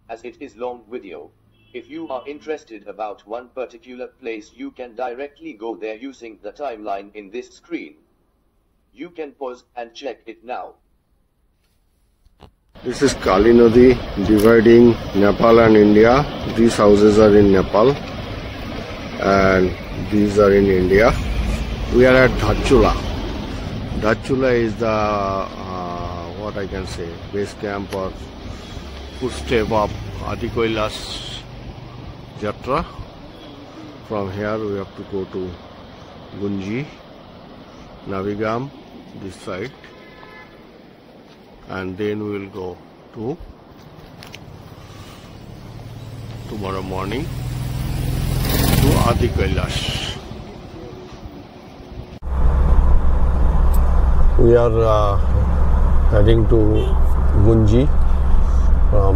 as it is long video. If you are interested about one particular place, you can directly go there using the timeline in this screen. You can pause and check it now. This is Kali Nadi dividing Nepal and India. These houses are in Nepal and these are in India. We are at Dhachula. Dhachula is the what I can say, base camp or footstep of Adi Kailash Yatra. From here we have to go to Gunji, Navigam, this side, and then we will go to tomorrow morning to Adi Kailash. We are heading to Gunji from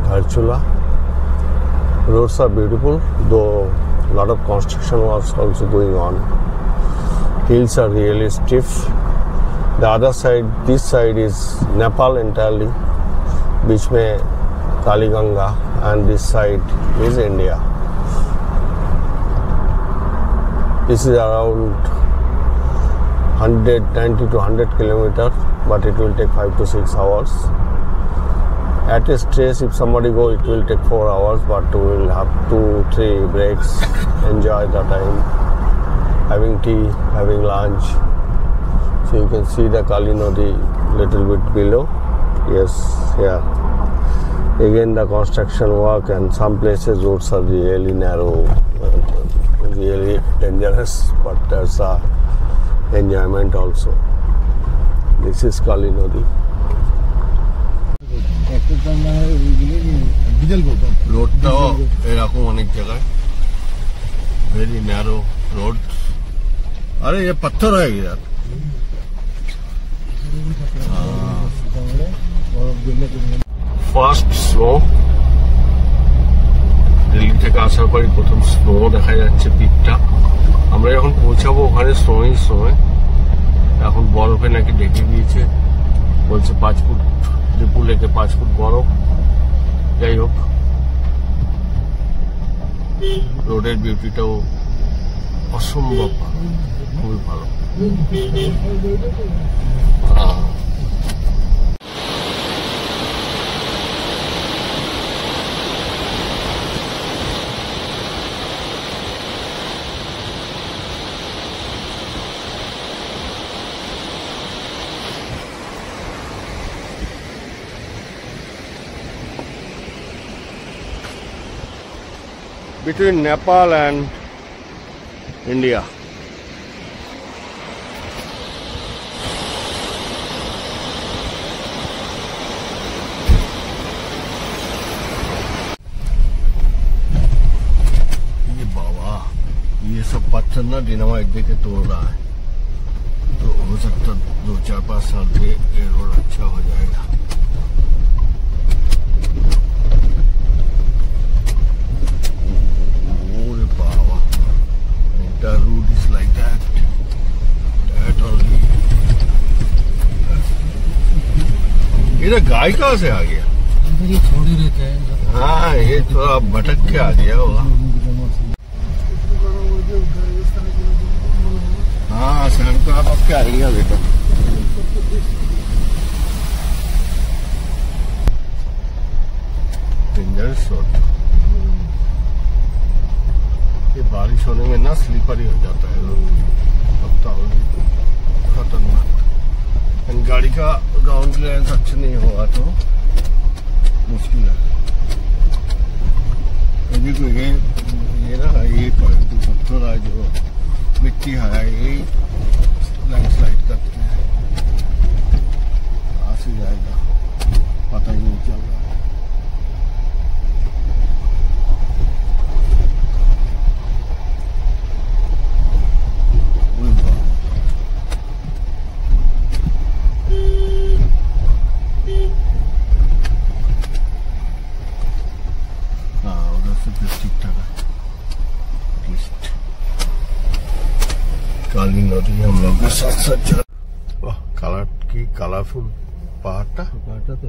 Dhachula. Roads are beautiful, though a lot of construction was also going on. Hills are really stiff. The other side, this side is Nepal entirely, beach mein Kali Ganga, and this side is India. This is around 190 to 100 kilometers, but it will take 5 to 6 hours. At a stretch, if somebody go, it will take 4 hours, but we will have 2-3 breaks, enjoy the time, having tea, having lunch. So you can see the Kali Nadi little bit below. Yes, here. Again the construction work, and some places roads are really narrow, really dangerous, but there's a enjoyment also. This is Kali Nadi. Road to এরকম অনেক জায়গায় very narrow road. अरे ये पत्थर है यार. First snow. Delhi থেকে আসার পরে প্রথম স্নো দেখা যাচ্ছে পিকটা. আমরা যখন পৌঁছাবো ওখানে স্নোই স্নো, এখন বরফে নাকি ঢেকে দিয়েছে, বলছে 5 ফুট লিপু লেকে 5 ফুট বরফ। যাই হোক, রোডের বিউটিটাও অসম্ভব ভালো, খুবই ভালো। Between Nepal and India. ये बाबा, ये सब पत्थर ना डिनामाइट देके तोड़ रहा है, तो हो सकता 2-4-5 साल में ये रोड अच्छा हो जाएगा। The route is like that. That only. इधर गाय कहाँ से आ गया? ये छोड़े रहते हैं। हाँ, ये थोड़ा भटक के आ गया होगा। हाँ, शाम को आप क्या आएगा बेटा? Dangerous road. ये बारिश होने में ना स्लीपरी हो जाता है रोड, खतरनाक। गाड़ी का ग्राउंड क्लियरेंस अच्छा नहीं होगा तो मुश्किल है। यदि कोई ये ना ये पत्थर है जो मिट्टी है, ये लैंडस्लाइड करते हैं, कहाँ से जाएगा पता ही नहीं चल रहा। काली नदी हम लोग के साथ साथ। वाह, कलरफुल পাহাড়টা তো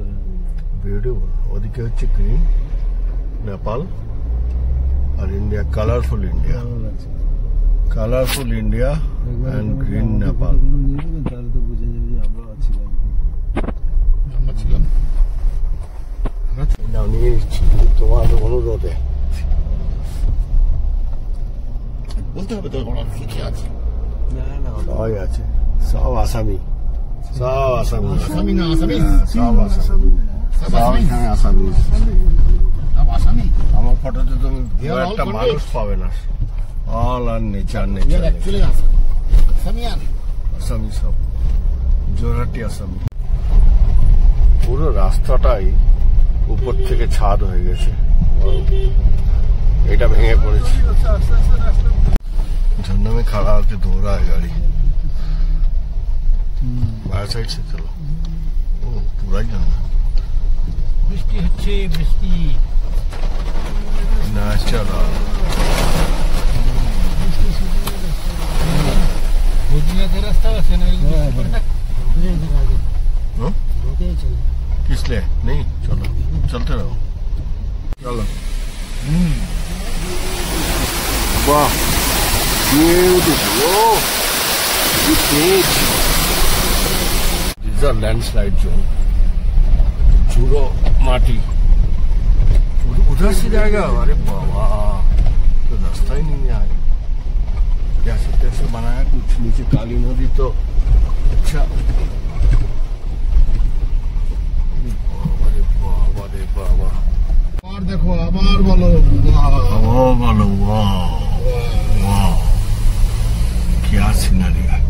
বিউটিফুল। ওদিকে হচ্ছে গ্রিন নেপাল আর India, colourful India, colourful India and green Nepal. তাহলে তো বুঝে যাবে যে আমরা ছিলাম। নিয়ে নিচ্ছি তোমার অনুরোধে। বলতে হবে তো কি কি আছে? সবাই আছে, সব আসামি, সব আসামি। আসামি না আসামি? সব আসামি, সব এখানে আসামি। আসামি আমার ফটোতে তুমি একটা মানুষ পাবে না, অল আর নেচার, নেচার আসামি, সব জোরহাটি আসামি। পুরো রাস্তাটাই উপর থেকে ছাদ হয়ে গেছে, এটা ভেঙে পড়েছে। झरना में खड़ा होकर धो रहा है गाड़ी, बाहर साइड से चलो। ओ पूरा ही झरना, বৃষ্টি হচ্ছে, বৃষ্টি नेचुरल। রাস্তা আছে না? किस लिए नहीं, चलो चलते रहो, चलो। वाह beautiful, oh you page, these are landslide zone, चूरो माटी उधर से जाएगा। अरे बाबा, तो रास्ता ही नहीं आया, कैसे कैसे बनाया कुछ। नीचे काली नदी तो अच्छा, अरे बाबा। আর দেখো, আবার বলো बोलो वाह वाह, क्या सीनरी है।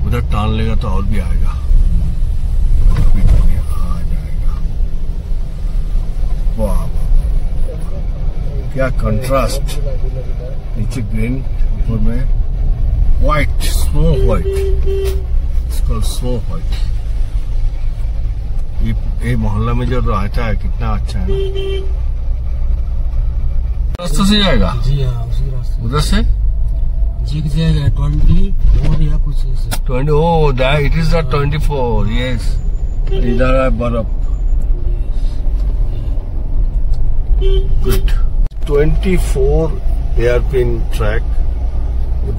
उधर टाल लेगा तो और भी आएगा, आ जाएगा। वाह क्या कंट्रास्ट, नीचे ग्रीन, ऊपर में व्हाइट, स्नो व्हाइट, इसको स्नो व्हाइट। ये मोहल्ला में जो रहता है कितना अच्छा है ना। रास्ते से जाएगा? जी हाँ, उसी रास्ते उधर से जीत जाएगा 24 या कुछ ऐसे। 20, oh that it is the 24, yes। इधर है बर्फ, गुड। 24 एयरपिन ट्रैक,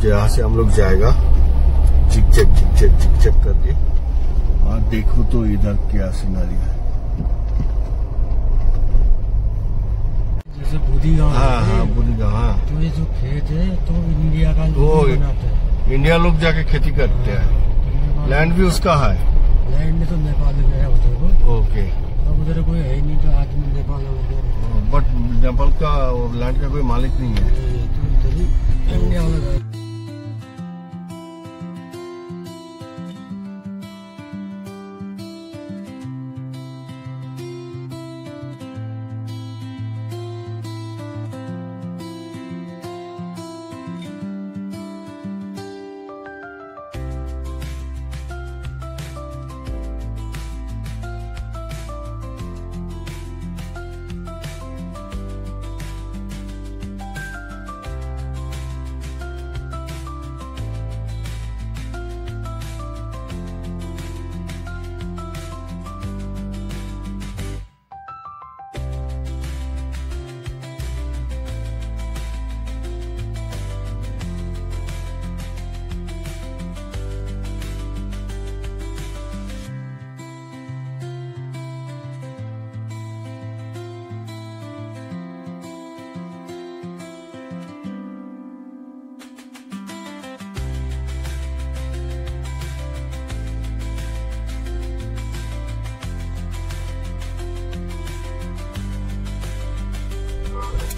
जहाँ से हम लोग जाएगा चिक चेक करके। और देखो तो इधर क्या सीनरी है। जैसे बुधी गाँव, हाँ बुधी गाँव, हाँ तो ये जो खेत है तो इंडिया का वो बनाते हैं, इंडिया लोग जाके खेती करते हैं, लैंड भी उसका है। लैंड तो नेपाल में है उधर को, ओके, अब उधर कोई है नहीं तो आदमी नेपाल में, बट नेपाल का लैंड का कोई मालिक नहीं है। तो इधर ही इंडिया वाला।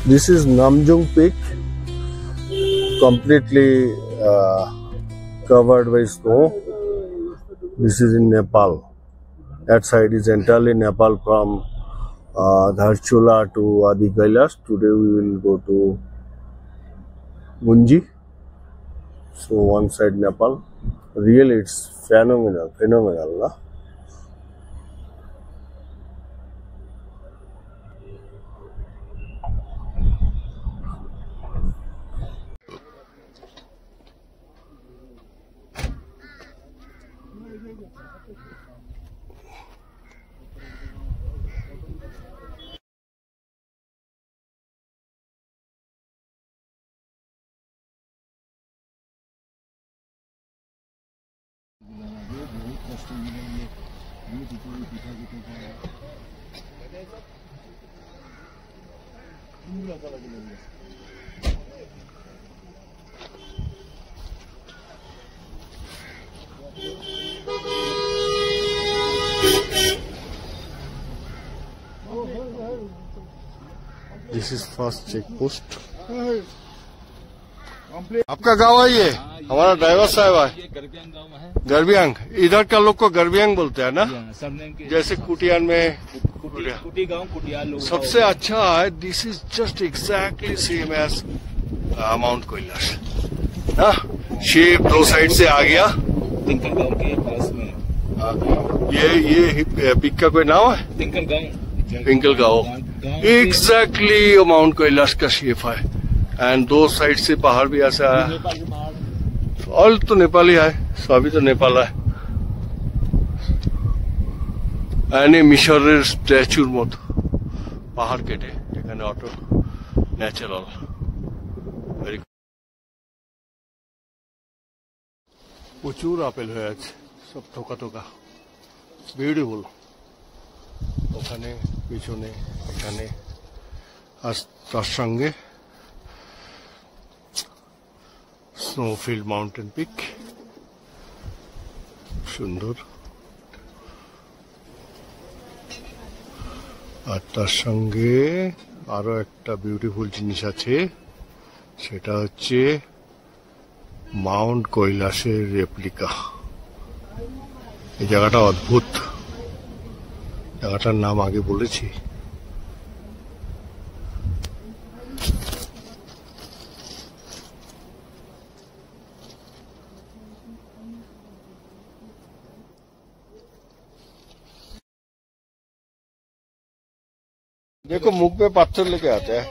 This is Namjung Peak, completely covered by snow. This is in Nepal. That side is entirely Nepal from Dharchula to Adi Kailash. Today we will go to Munji. So one side Nepal. Really, it's phenomenal, na? बहुत कष्ट ये this is first check post. आपका गांव है ये? हमारा driver साहब है। गरबियांग गांव है। गरबियांग, इधर का लोग को गरबियांग बोलते हैं ना, जैसे कुटियान में कुटी गांव कुटियान लोग। सबसे अच्छा है, this is just exactly same as mount Kailash ना। शेप दो साइड से आ गया। तिंकल गांव के पास में ये पिक का कोई नाम है? तिंकल गांव। पिंकल गांव एग्जैक्टली माउंट कैलाश का शेप है। एंड दो साइड से पहाड़ भी ऐसा है। ऑल तो नेपाली है, सभी तो नेपाल है। এনে মিশরের স্ট্যাচুর মতো পাহাড় কেটে এখানে অটো ন্যাচারাল। প্রচুর আপেল হয়ে আছে, সব থোকা থোকা, বিউটিফুল। ওখানে পিছনে এখানে আর তার সঙ্গে স্নোফিল্ড মাউন্টেন পিক, সুন্দর। আর তার সঙ্গে আরো একটা বিউটিফুল জিনিস আছে, সেটা হচ্ছে মাউন্ট কৈলাসের রেপ্লিকা। এই জায়গাটা অদ্ভুত, জায়গাটার নাম আগে বলেছি। देखो मुख पे पत्थर लेके आते हैं।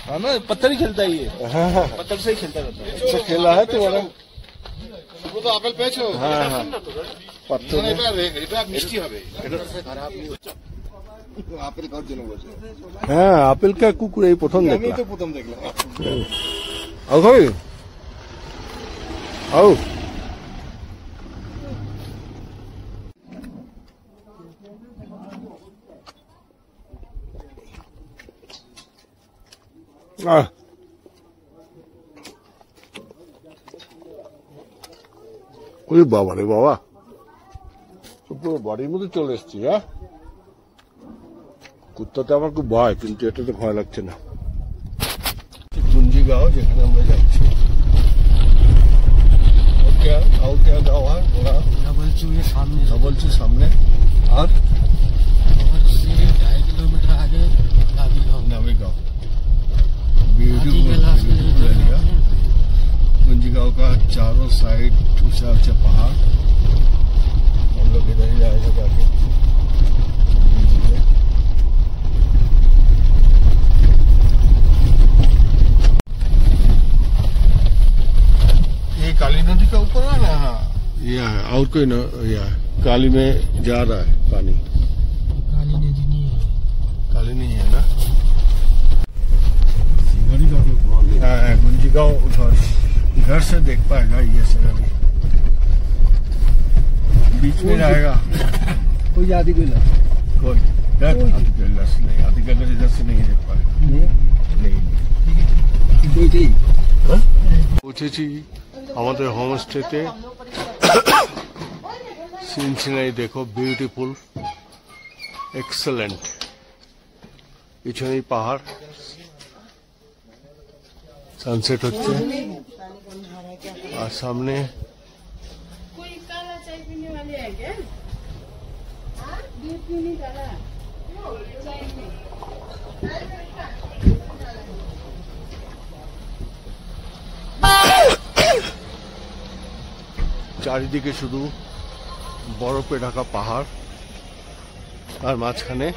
हाँ ना, पत्थर ही खेलता है ये। हाँ, पत्थर से ही खेलता रहता है। अच्छा खेला है तुम्हारा? वो तो আপেল পেয়েছো? हाँ हाँ पत्थर में। এটা মিষ্টি হবে। আপেল খাওয়ার জন্য বলছে। হ্যাঁ আপেল কা কুকুর এই প্রথম দেখলাম। আমি তো প্রথম দেখলাম। আও ভাই আও। ওরে বাবা রে বাবা, পুরো বাড়ির মধ্যে চলে এসছি। হ্যাঁ কুত্তাতে আমার খুব ভয়, কিন্তু এটাতে ভয় লাগছে না। কুঞ্জিগাঁও যেখানে আমরা যাচ্ছি, গাঁও है ওরা डबलचू सामने और 2.5 किलोमीटर आगे नावेगांव। Beautiful area. कुंजीगांव का चारों साइड ऊंचा ऊंचा पहाड़। हम लोग इधर ही जाएगा जाके। ये काली नदी का ऊपर है ना? हाँ ये है, और कोई न ये है। काली में जा रहा है पानी। काली नदी नहीं है। काली नहीं है ना? गुंजीगांव घर से देख पाएगा ये सिंगड़ी, बीच में रहेगा। कोई आदि कैलाश कोई आदि कैलाश नहीं, आदि कैलाश इधर से नहीं देख पाएगा। পৌঁছেছি আমাদের হোমস্টেতে। সিন সিনারি দেখো, বিউটিফুল, এক্সেলেন্ট। পিছনেই পাহাড়, সানসেট হচ্ছে। আর সামনে कोई काला चाय पीने वाले है क्या? दूध पीने काला चाय में। চারিদিকে শুধু বরফে ঢাকা পাহাড়, আর মাঝখানে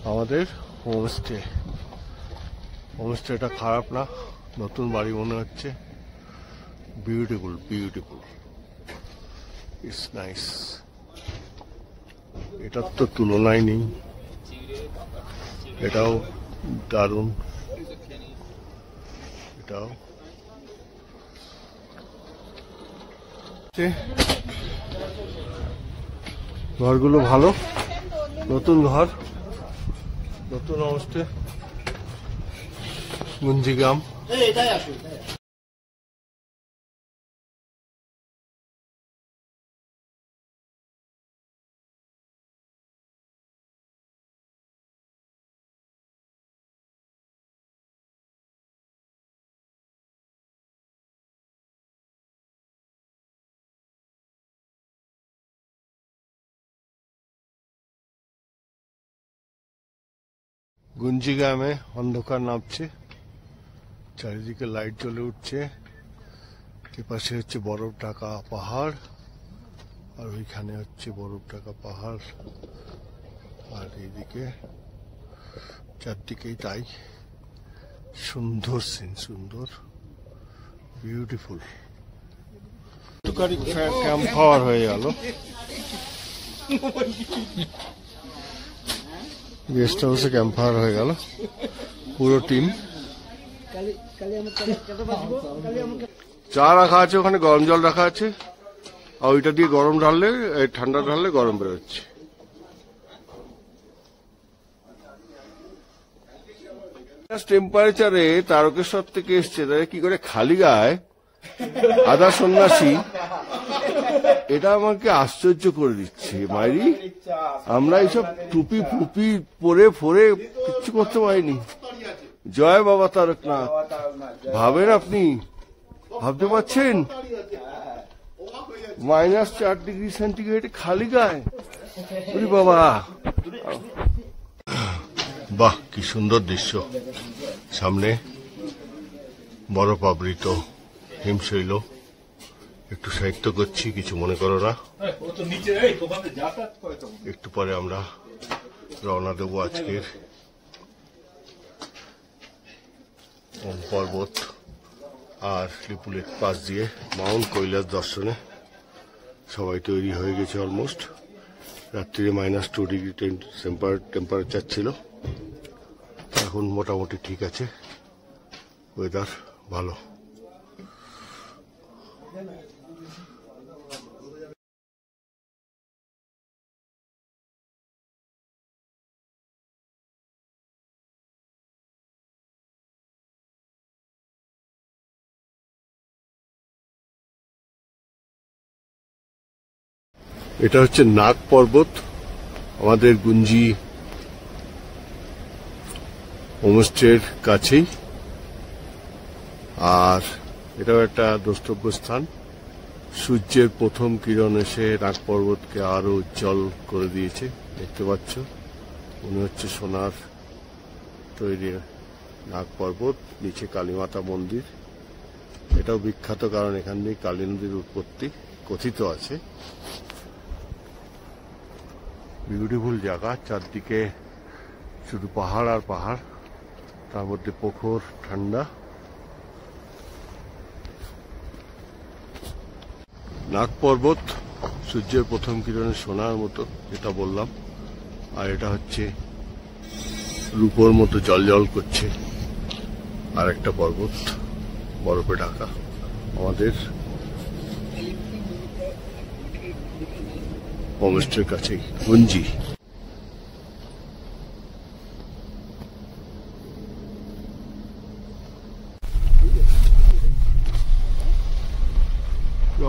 আমাদের হোমস্টে। হোমস্টেটা খারাপ না, নতুন বাড়ি মনে হচ্ছে। Beautiful beautiful, it's nice. এটার তো তুলনাই নেই, এটাও দারুণ, এটাও। ঘরগুলো ভালো, নতুন ঘর, নতুন অবস্থা। গুঞ্জিগ্রাম গুঞ্জিগ্রামে অন্ধকার নামছে, চারিদিকে লাইট জ্বলে উঠছে। এপাশে হচ্ছে বরফ ঢাকা পাহাড়, আর ওইখানে হচ্ছে বরফ ঢাকা পাহাড়, আর এইদিকে চারদিকেই তাই। সুন্দর সিন, সুন্দর, বিউটিফুল। ক্যাম্প ফায়ার হয়ে গেল, গেস্ট হাউসে ক্যাম্প ফায়ার হয়ে গেল পুরো টিম। চা রাখা আছে ওখানে, গরম জল রাখা আছে, আর ওইটা দিয়ে গরম ঢাললে, ঠান্ডা ঢাললে গরম বেরোচ্ছে। টেম্পারেচারে তারকেশ্বর থেকে এসছে, তাহলে কি করে খালি গায়ে আধা সন্ন্যাসী, এটা আমাকে আশ্চর্য করে দিচ্ছে। মাইরি আমরা এইসব টুপি ফুপি পরে ফোরে কিচ্ছু করতে পারিনি। জয় বাবা তারকনাথ। ভাবেন আপনি, ভাবতে পারছেন -4 ডিগ্রি সেন্টিগ্রেড খালি গায়ে? বাবা, বাহ কি সুন্দর দৃশ্য। সামনে বরফ আবৃত হিমশৈল। একটু সাহিত্য করছি, কিছু মনে করো না। একটু পরে আমরা রওনা দেব আজকের পর্বত আর লিপুলেক পাশ দিয়ে মাউন্ট কৈলাস দর্শনে। সবাই তৈরি হয়ে গেছে অলমোস্ট। রাত্রিরে -2 ডিগ্রি টেম্পারেচার ছিল, এখন মোটামুটি ঠিক আছে, ওয়েদার ভালো। এটা হচ্ছে নাগ পর্বত, আমাদের গুঞ্জি হোমস্টের কাছেই, আর এটাও একটা দ্রষ্টব্য স্থান। সূর্যের প্রথম কিরণ এসে নাগ পর্বতকে আরো উজ্জ্বল করে দিয়েছে। দেখতে পাচ্ছ, মনে হচ্ছে সোনার তৈরি নাগ পর্বত। নিচে কালীমাতা মন্দির, এটাও বিখ্যাত, কারণ এখান দিয়ে কালী নদীর উৎপত্তি কথিত আছে। বিউটিফুল জায়গা, চারদিকে শুধু পাহাড় আর পাহাড়, তার মধ্যে পুকুর, ঠান্ডা। নাগ পর্বত সূর্যের প্রথম কিরণে সোনার মতো, যেটা বললাম, আর এটা হচ্ছে রূপোর মতো জল করছে। আর একটা পর্বত বরফে ঢাকা, আমাদের হোমস্টের কাছেই গুঞ্জি।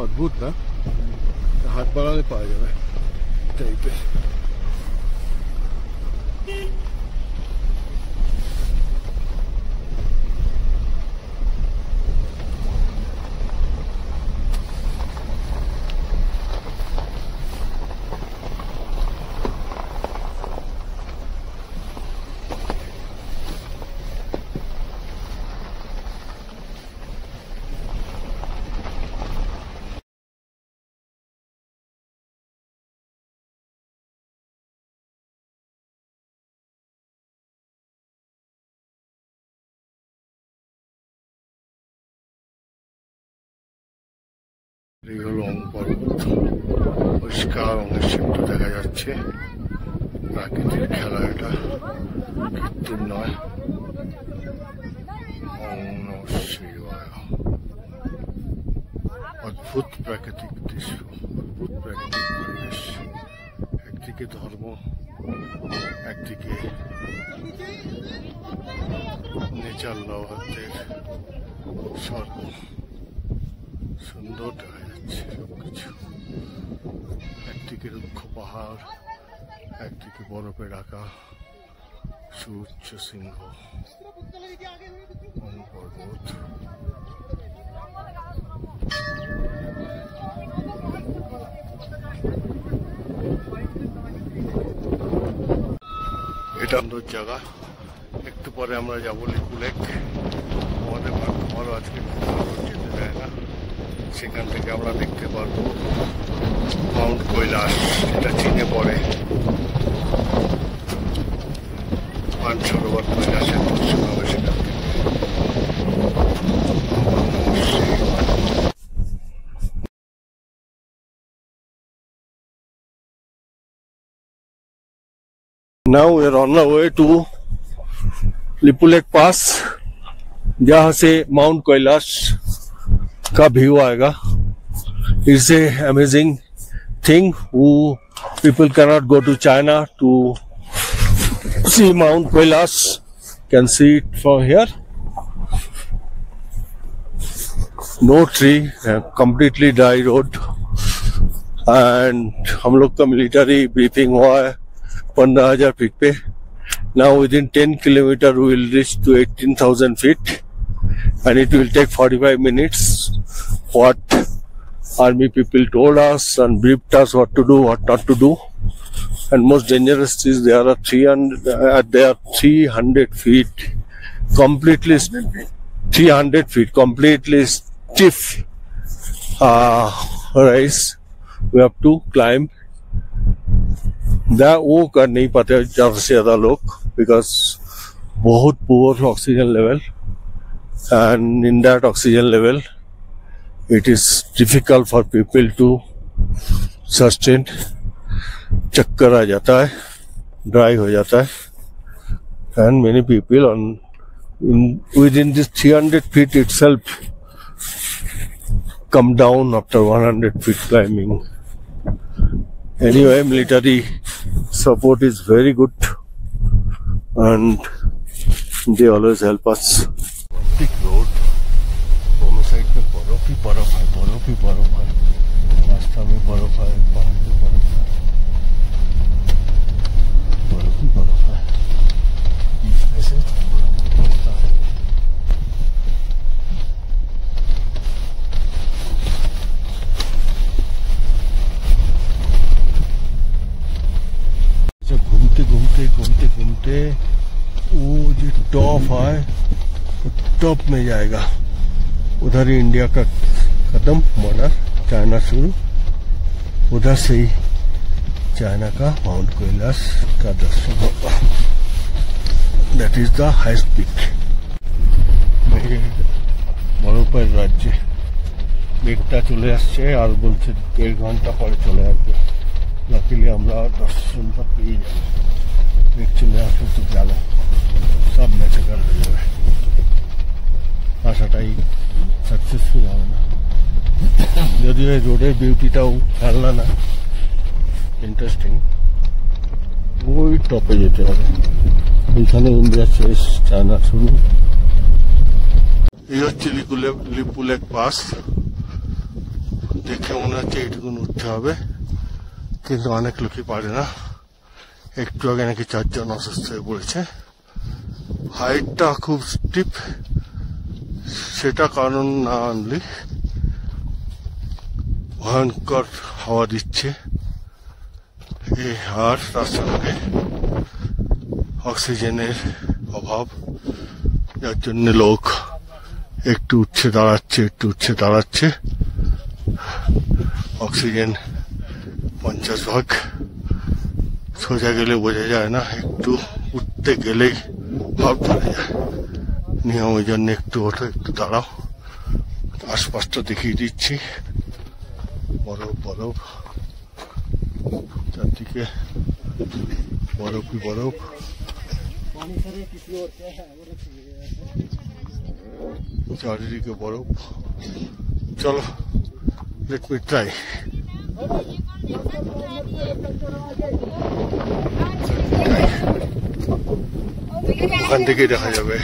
অদ্ভুত না, হাত বাড়ালে পাওয়া যাবে টাইপের। এই হলো পর্বত, পরিষ্কার অংশিপ্ত দেখা যাচ্ছে। প্রাকৃতিক খেলা এটা, কৃত্রিম নয়। ওম নমঃ শিবায়। অদ্ভুত। অদ্ভুত প্রাকৃতিক দৃশ্য, অদ্ভুত প্রাকৃতিক পরিবেশ। একদিকে ধর্ম, একদিকে নেচার লাভারদের স্বর্গ। সুন্দর দেখা যাচ্ছে সবকিছু। একদিকে রুক্ষ পাহাড়, একদিকে বরফে ঢাকা সুউচ্চ শৃঙ্গ পর্বত। এটা সুন্দর জায়গা। একটু পরে আমরা যাবো লিপু লেক। আমাদের ভাগ্য ভালো, আজকে যেতে দেয় না। সেখান থেকে আমরা দেখতে পারবো মাউন্ট কৈলাস, যেটা চীনে পড়ে। মানসরোবর কৈলাসের দর্শন হবে সেখান থেকে। Now we are on our way to Lipulekh pass, जहाँ से माउंट कैलाश का व्यू आएगा। It's a amazing thing. Who people cannot go to China to see Mount Kailash can see it from here. No tree, completely dry road. And हम लोग का military briefing हुआ है 15,000 feet पे। Now within 10 kilometer we will reach to 18,000 feet, and it will take 45 minutes. What army people told us and briefed us what to do, what not to do. And most dangerous is there are 300 feet completely 300 feet completely stiff rise we have to climb. वो कर नहीं पाते ज़्यादा से ज़्यादा लोग, because बहुत poor oxygen level, and in that oxygen level it is difficult for people to sustain. चक्कर आ जाता है, ड्राई हो जाता है, and many people on with in this 300 feet itself come down after 100 feet climbing. Anyway, military support is very good and they always help us. Big road, दोनों side में बर्फ ही बर्फ है, बर्फ ही बर्फ है, रास्ता में बर्फ है, पहाड़ पे बर्फ है, बर्फ ही बर्फ है। बीच में से रास्ता है। घूमते घूमते घूमते घूमते वो जो टॉप है वो टॉप में जाएगा। उधर ही इंडिया का खत्म बॉर्डर, चाइना शुरू, उधर से ही चाइना का माउंट कैलाश का दर्शन होगा। That is the highest peak. বরফের রাজ্যে মেঘটা চলে আসছে আর বলছে 1.5 ঘন্টা পরে চলে আসবে। লাকিলি আমরা দর্শনটা পেয়ে যাবো। মেঘ চলে আসলে তো জ্বালা, সব ন্যাচারাল হয়ে যাবে। আশাটাই সাকসেসফুল হবে না, যদিও এই রোডের বিউটিটাও খেলনা না, ইন্টারেস্টিং। ওই টপে যেতে হবে, এইখানে ইন্ডিয়া শেষ, চায়না শুরু। এই হচ্ছে লিপু লেক পাস। দেখে মনে হচ্ছে এইটুকুন উঠতে হবে, কিন্তু অনেক লোকই পারে না। একটু আগে নাকি 4 জন অসুস্থ হয়ে পড়েছে। হাইটটা খুব স্টিপ, সেটা কারণ না আনলি ভয়ঙ্কর হাওয়া দিচ্ছে এই আর তার সঙ্গে অক্সিজেনের অভাব, যার জন্য লোক একটু উঠছে দাঁড়াচ্ছে, একটু উঠছে দাঁড়াচ্ছে। অক্সিজেন 50 ভাগ, সোজা গেলে বোঝা যায় না, একটু উঠতে গেলেই ভাব ধরে যায়। নিয়ম ওই জন্য একটু ওঠো, একটু দাঁড়াও। আশপাশটা দেখিয়ে দিচ্ছি, বরফ বরফ, চারদিকে বরফই বরফ। চারিদিকে বরফ। চলো Let me try. ওখান থেকে দেখা যাবে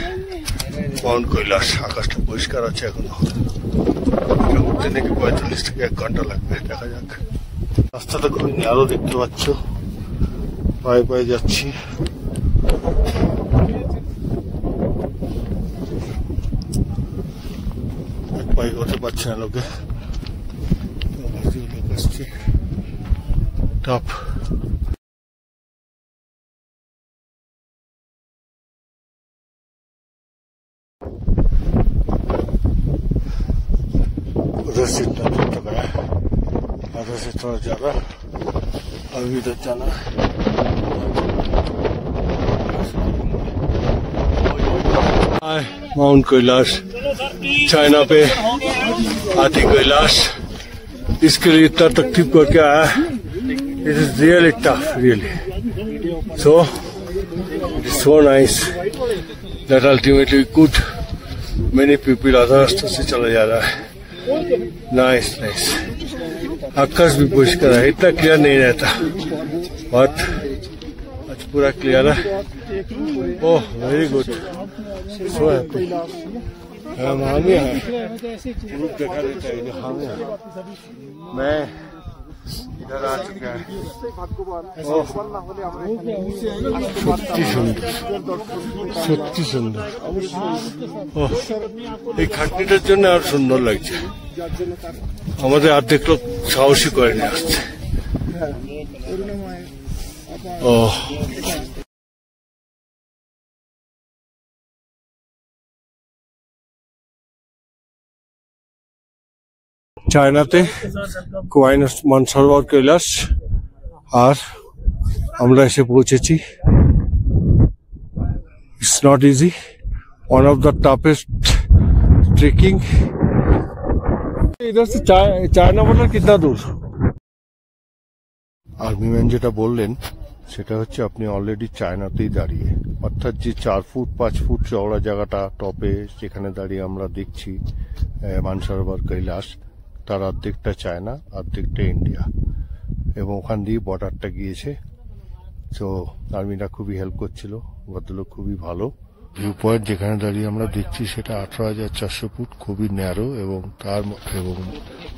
মাউন্ট কৈলাস। আকাশটা পরিষ্কার আছে এখনো। উঠতে নাকি 45 থেকে 1 ঘন্টা লাগবে, দেখা যাক। রাস্তাটা খুবই ন্যারো দেখতে পাচ্ছ, পায়ে পায়ে যাচ্ছি। পায়ে করতে পারছে না লোকে, লোক আসছে টপ। उधर से इतना दूर तक आया, उधर से थोड़ा ज्यादा, अभी इधर जाना है। माउंट कैलाश चाइना पे हाथी कैलाश, इसके लिए इतना तकलीफ करके आया। It is really tough, really. So it is so nice that ultimately good many people आधा रास्ते से चला जा रहा है। Nice nice. आकाश भी परिष्कार है, इतना क्लियर नहीं रहता, बहुत आज पूरा क्लियर है। Oh very good, so happy. हम ही हैं, ग्रुप देखा देता है, हम ही हैं। मैं इधर आ चुका है। सच्ची सुंदर, सच्ची सुंदर। এই খাটনিটার জন্য আর সুন্দর লাগছে। আমাদের অর্ধেক লোক সাহসী করে নিয়ে আসছে। চায়নাতে মানসরোবর কৈলাস, আর আমরা এসে পৌঁছেছি। It's not easy, one of the toughest trekking. इधर से चाइना बॉर्डर कितना दूर? आर्मी मैन যেটা বললেন সেটা হচ্ছে আপনি অলরেডি চায়নাতেই দাঁড়িয়ে, অর্থাৎ যে 4 ফুট 5 ফুট চওড়া জায়গাটা টপে যেখানে দাঁড়িয়ে আমরা দেখছি মানসরোবর কৈলাস, তার অর্ধেকটা চায়না, অর্ধেকটা ইন্ডিয়া, এবং ওখান দিয়ে বর্ডারটা গিয়েছে। তো আর্মিরা খুবই হেল্প করছিল, ভদ্রলোক খুবই ভালো। ভিউ পয়েন্ট যেখানে দাঁড়িয়ে আমরা দেখছি সেটা 18,400 ফুট, খুবই ন্যারো, এবং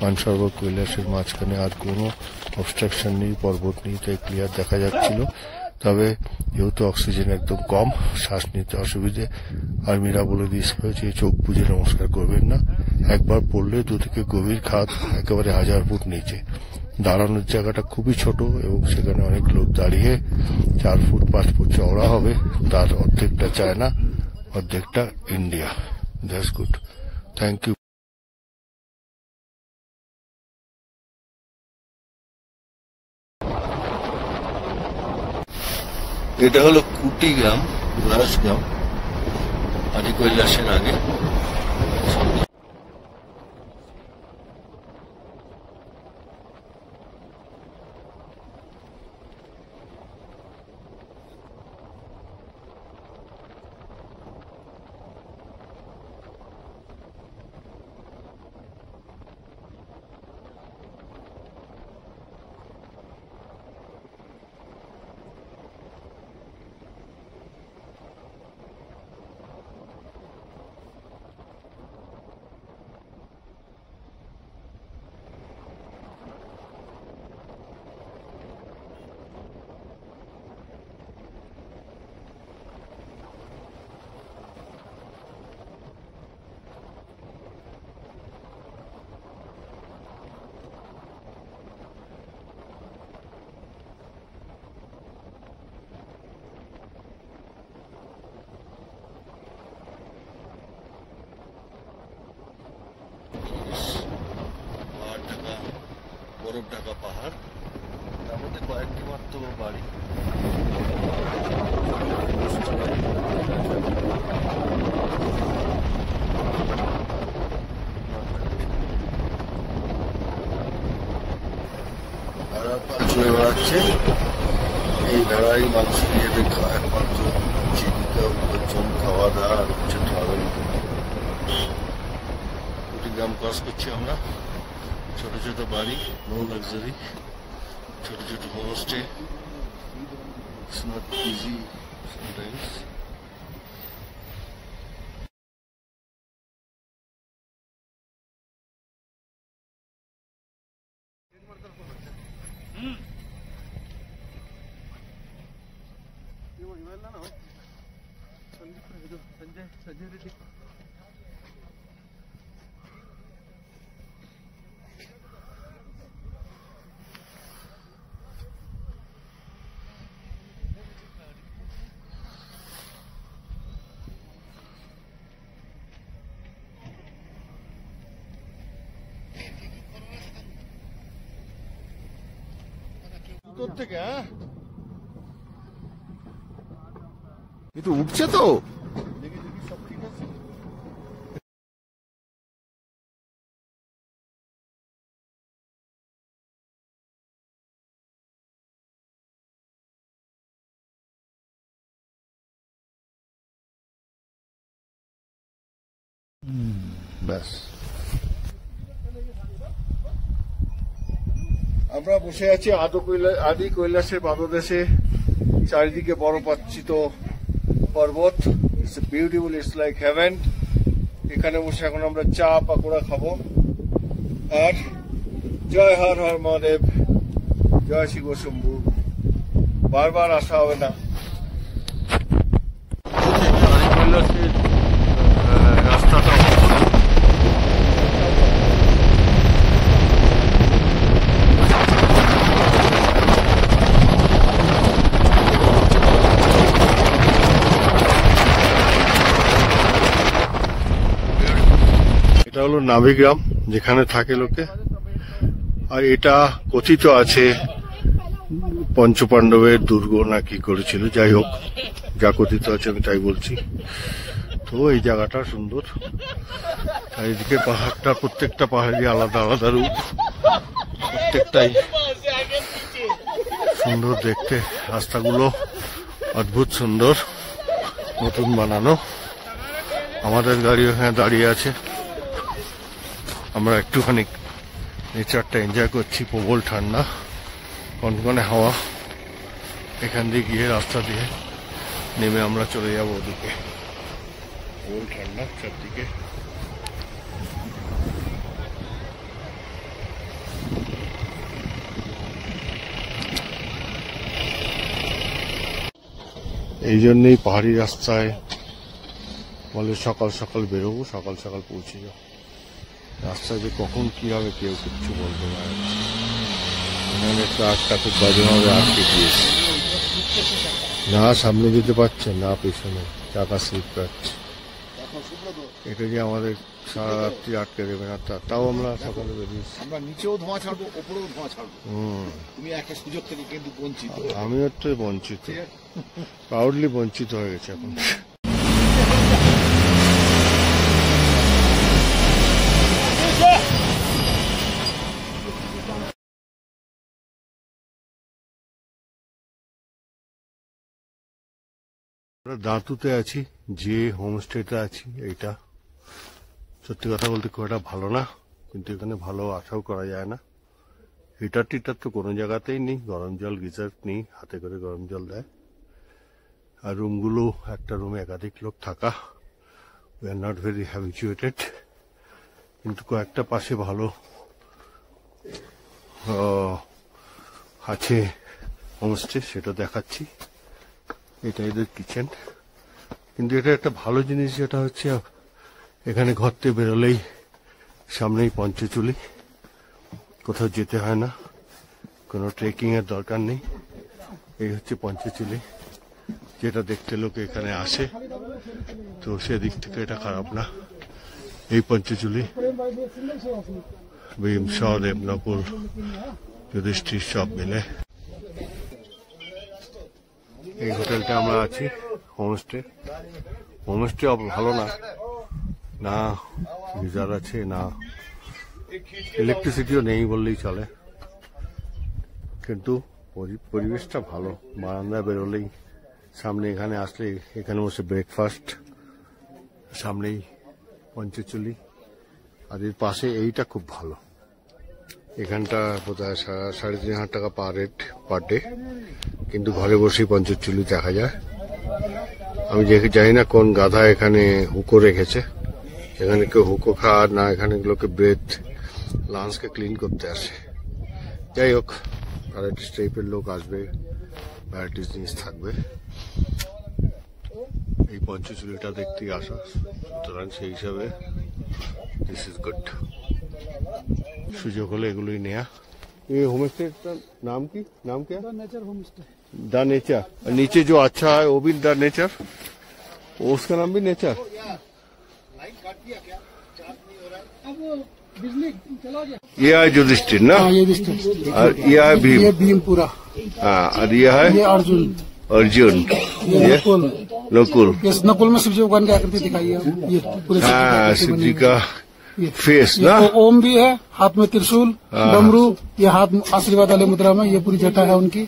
মানসরোবর কৈলাসের মাঝখানে আর কোনো অবস্ট্রাকশন নেই, পর্বত নেই, তাই ক্লিয়ার দেখা যাচ্ছিল। তবে যেহেতু অক্সিজেন একদম কম, শ্বাস নিতে অসুবিধে, আর্মিরা বলে দিয়েছিল যে চোখ বুজে নমস্কার করবেন না, একবার পড়লে দুদিকে গভীর খাদ, একেবারে 1000 ফুট নিচে। দাঁড়ানোর জায়গাটা খুবই ছোট, এবং সেখানে অনেক লোক দাঁড়িয়ে 4 ফুট 5 ফুট চওড়া হবে, তার অর্ধেকটা চায়না, অর্ধেকটা India. That's good, thank you. এটা হলো কুটি গ্রাম, রাজগ্রাম, আদি কৈলাসের আগে। বরফ ঢাকা পাহাড়, তার মধ্যে কয়েকটি মাত্র বাড়ি। চলে বেড়াচ্ছে, এই ভেড়াই মাংস দিয়ে একমাত্র জীবিকা উপার্জন, খাওয়া দাওয়া আর হচ্ছে ট্রাভেল। কুটি গ্রাম ক্রস করছি আমরা। ছোট ছোট বাড়ি, নো লাক্সারি, ছোট ছোট homestay. It's not easy sometimes. থেকে কিন্তু উঠছে তো সব ঠিক আছে। ব্যাস আমরা বসে আছি আদি কৈলাসের পাদদেশে, চারিদিকে বরফাচ্ছিত পর্বত। It's beautiful, it's like haven. এখানে বসে এখন আমরা চা পাকোড়া খাবো। আর জয় হর হর মহাদেব, জয় শিব শম্ভু। বারবার আসা হবে না। কৈলাসের রাস্তাটা এটা হলো নাভিগ্রাম, যেখানে থাকে লোকে। আর এটা কথিত আছে পঞ্চপাণ্ডবের দুর্গ না কি করেছিল, যাই হোক যা কথিত আছে আমি তাই বলছি। তো এই জায়গাটা সুন্দর, চারিদিকে পাহাড়টা, প্রত্যেকটা পাহাড়ি আলাদা আলাদা রূপ, প্রত্যেকটাই সুন্দর দেখতে। রাস্তাগুলো অদ্ভুত সুন্দর, নতুন বানানো। আমাদের গাড়ি ওখানে দাঁড়িয়ে আছে, আমরা একটুখানি নেচারটা এনজয় করছি। প্রবল ঠান্ডা, কনকনে হাওয়া। এখান দিয়ে গিয়ে রাস্তা দিয়ে নেমে আমরা চলে যাবো ওদিকে। প্রবল ঠান্ডা চারদিকে। এই জন্যই পাহাড়ি রাস্তায় বলে সকাল সকাল বেরোবো, সকাল সকাল পৌঁছে যাও। রাস্তায় যে কখন কি হবে কেউ কিচ্ছু বলতে পারে না। এখানে ট্রাকটা খুব বাজেভাবে আটকে দিয়েছে, না সামনে যেতে পারছে না পেছনে, চাকা স্লিপ পাচ্ছে। এটা যে আমাদের সারা রাত্রি আটকে দেবে না, তাও আমরা সকালে বেরিয়েছি। আমরা নিচেও ধোঁয়া ছাড়বো, ওপরেও ধোঁয়া ছাড়বো। তুমি একটা সুযোগ থেকে কিন্তু বঞ্চিত। আমিও তো বঞ্চিত, প্রাউডলি বঞ্চিত হয়ে গেছে এখন। আমরা দাঁতুতে আছি, যে হোমস্টেটা আছি এইটা সত্যি কথা বলতে খুব একটা ভালো না, কিন্তু এখানে ভালো আশাও করা যায় না। হিটার টিটার তো কোনো জায়গাতেই নেই, গরম জল গিজার নেই, হাতে করে গরম জল দেয়। আর রুমগুলো, একটা রুমে একাধিক লোক থাকা, we are not very habituated. কিন্তু কয়েকটা পাশে ভালো আছে হোমস্টে, সেটা দেখাচ্ছি। এটা এদের কিচেন। কিন্তু এটা একটা ভালো জিনিস, যেটা হচ্ছে এখানে ঘর থেকে বেরোলেই সামনেই পঞ্চচুলি, কোথাও যেতে হয় না, কোনো ট্রেকিং এর দরকার নেই। এই হচ্ছে পঞ্চচুলি, যেটা দেখতে লোকে এখানে আসে, তো সেদিক থেকে এটা খারাপ না। এই পঞ্চচুলি ভীমসর, দেবনাপুর, যুধিষ্ঠির সব মিলে এই হোটেলটা আমরা আছি। হোমস্টে ভালো না, না গিজার আছে, না ইলেকট্রিসিটিও নেই বললেই চলে, কিন্তু পরিবেশটা ভালো। বারান্দায় বেরোলেই সামনে, এখানে আসলে এখানে বসে ব্রেকফাস্ট, সামনেই পঞ্চচুলি, আর এর পাশে এইটা খুব ভালো। এখানটা বোধহয় 3,500 টাকা পার ডে, কিন্তু ঘরে বসেই পঞ্চচুলি দেখা যায়। আমি জানি না কোন গাধা এখানে হুকো রেখেছে, এখানে কেউ হুকো খাওয়ার না, এখানে লোকে ব্রেথ লাংসকে ক্লিন করতে আসে। যাই হোক, ভ্যারাইটিস টাইপের লোক আসবে, ভ্যারাইটিস জিনিস থাকবে। এই পঞ্চচুলিটা দেখতেই আসা, সুতরাং সেই হিসাবে দিস ইজ গুড। সুযোগ হলে এগুলোই নেয়া। ये होमस्टेटाর नाम की नाम क्या? Nature homestay. The nature. नीचे जो अच्छा है वो भी द नेचर, उसका नाम भी नेचर। ये है युधिष्ठिर ना, और ये है भीम। ये भीमपुरा। हाँ, और ये है अर्जुन। अर्जुन। ये नकुल। इस नकुल में शिव जी भगवान की आकृति दिखाई है। ये पूरे हाँ, शिव जी का फेस ना, ओम भी है, हाथ में त्रिशूल, डमरू, ये हाथ आशीर्वाद वाले मुद्रा में, ये पूरी जटा है उनकी।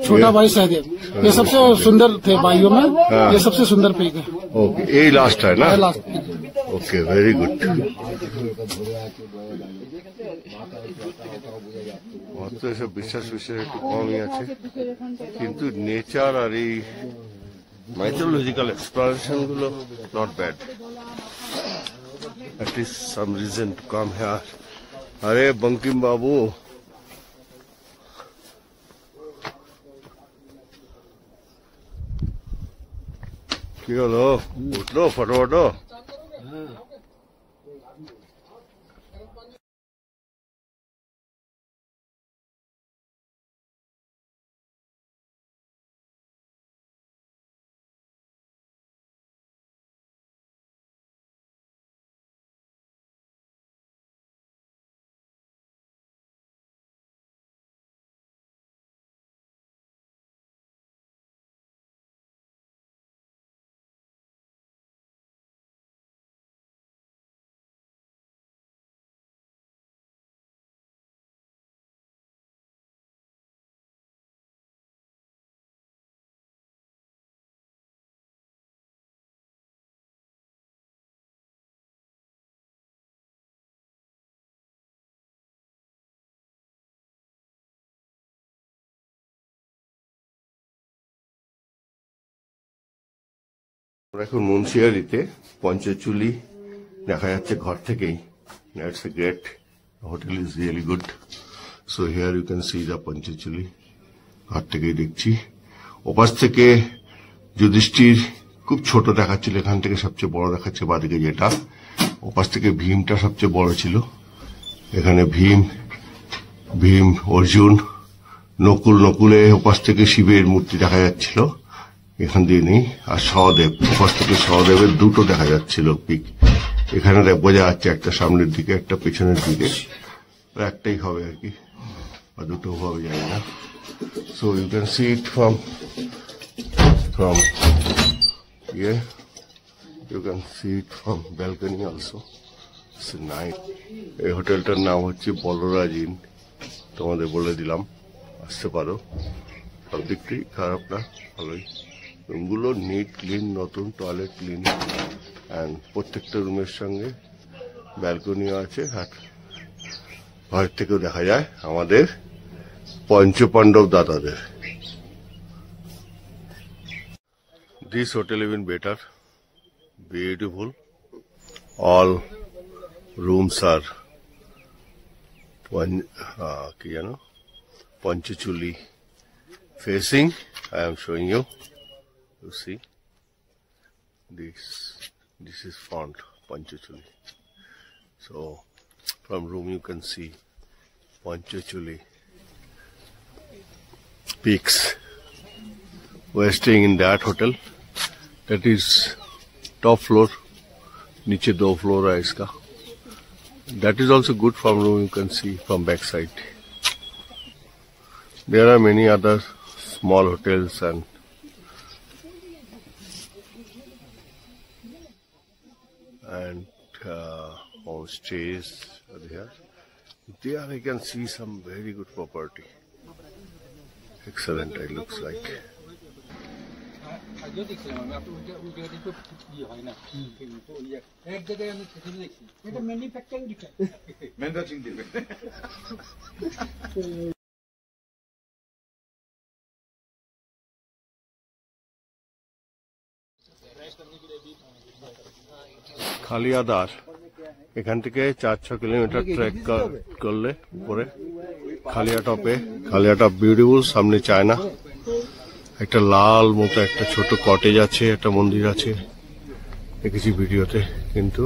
छोटा भाई सहदेव, ये सबसे सुंदर थे भाइयों में, ये सबसे सुंदर पीक है। ओके, यही लास्ट है ना? लास्ट। Okay, very good. হয়তো এসব বিশ্বাস একটু কমই আছে, কিন্তু নেচার আর এই মাইথোলজিক্যাল এক্সপ্লোরেশন গুলো not bad. At least some reason to come here. আরে বঙ্কিম বাবু, কি হলো? উঠলো ফটোফটো? আমরা এখন মুন্সিয়ারিতে পঞ্চচুলি দেখা যাচ্ছে ঘর থেকেই। That's a great hotel, is really good. So here you can see the Panchachuli, ঘর থেকেই দেখছি। ওপাশ থেকে যুধিষ্ঠির খুব ছোট দেখাচ্ছিল, এখান থেকে সবচেয়ে বড় দেখাচ্ছে বাদিকে যেটা। ওপাশ থেকে ভীমটা সবচেয়ে বড় ছিল। এখানে ভীম, অর্জুন, নকুলে ওপাশ থেকে শিবের মূর্তি দেখা যাচ্ছিল, এখান দিয়ে নেই। আর সহদেব, ওপাশ থেকে সহদেবের দুটো দেখা যাচ্ছিল পিক। এখানে বোঝা যাচ্ছে একটা সামনের দিকে, একটা পেছনের দিকে, একটাই হবে আর কি, আর দুটো হবে জানি না। So you can see it from here, you can see it from balcony also. It's nice. এই হোটেলটার নাম হচ্ছে বলরাজ ইন, তোমাদের বলে দিলাম, আসতে পারো। সব দিক থেকে খারাপ না, ভালোই। রুমগুলো নিট ক্লিন, নতুন টয়লেট ক্লিন, অ্যান্ড প্রত্যেকটা রুমের সঙ্গে ব্যালকনিও আছে, আর ঘর থেকেও দেখা যায় আমাদের পঞ্চপাণ্ডব দাদাদের। This hotel even better, beautiful. All rooms are Panchachuli facing. I am showing you. You see, this is front Panchachuli. So from room you can see Panchachuli peaks. We're staying in that hotel. That is top floor. Niche do floor hai iska. That is also good from room, you can see from back side. There are many other small hotels and and homestays are there. There I can see some very good property. Excellent, it looks like. Manufacturing দেবে। খালিয়াদার এখান থেকে 4-6 kilometre trek করলে উপরে খালিয়া টপে। Khalia top beautiful, সামনে China, একটা লাল মতো একটা ছোট কটেজ আছে, একটা মন্দির আছে, দেখেছি ভিডিওতে। কিন্তু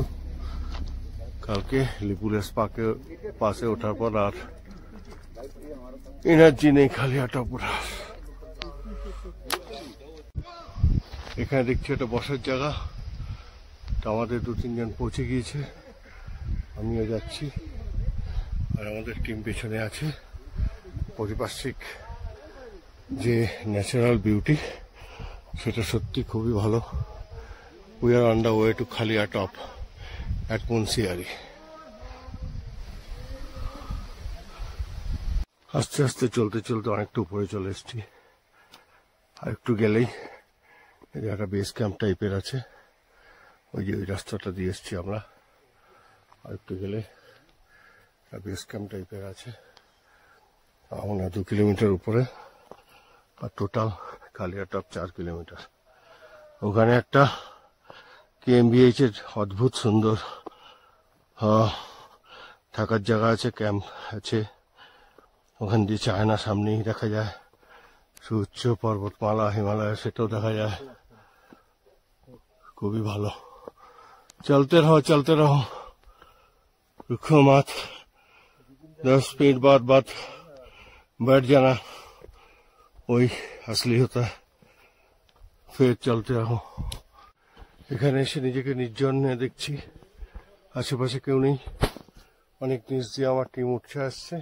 কালকে লিপুলেস পাশে ওঠার পর আর এনার্জি নেই খালিয়া টপ ওঠার। এখানে দেখছি একটা বসার জায়গা, আমাদের 2-3 জন পৌঁছে গিয়েছে, আমিও যাচ্ছি, আর আমাদের টিম পেছনে আছে। পারিপার্শ্বিক যে ন্যাচারাল বিউটি সেটা সত্যি খুবই ভালো। We are on the way to Khalia top at Munsiyari. আস্তে আস্তে চলতে চলতে অনেকটা উপরে চলে এসেছি। আর একটু গেলেই একটা বেস ক্যাম্প টাইপের আছে, ওই যে ওই রাস্তাটা দিয়ে এসছি আমরা। আর একটু গেলে বেস ক্যাম্প টাইপের আছে, আমরা 2 কিলোমিটার উপরে। আর টোটাল খালিয়া টপ 4 কিলোমিটার। ওখানে একটা KMBH এর অদ্ভুত সুন্দর থাকার জায়গা আছে, ক্যাম্প আছে। ওখান দিয়ে চায়না সামনেই দেখা যায়, সুউচ্চ পর্বতমালা হিমালয় সেটাও দেখা যায়, খুবই ভালো। चलते रहो, रुको मत। 10 मिनट बाद बैठ जाना, वही असली होता है। फिर चलते रहो। এখানে এসে নিজেকে নির্জন দেখছি, আশেপাশে কেউ নেই। অনেক নিচ দিয়ে আমার টিম উঠছে আসছে,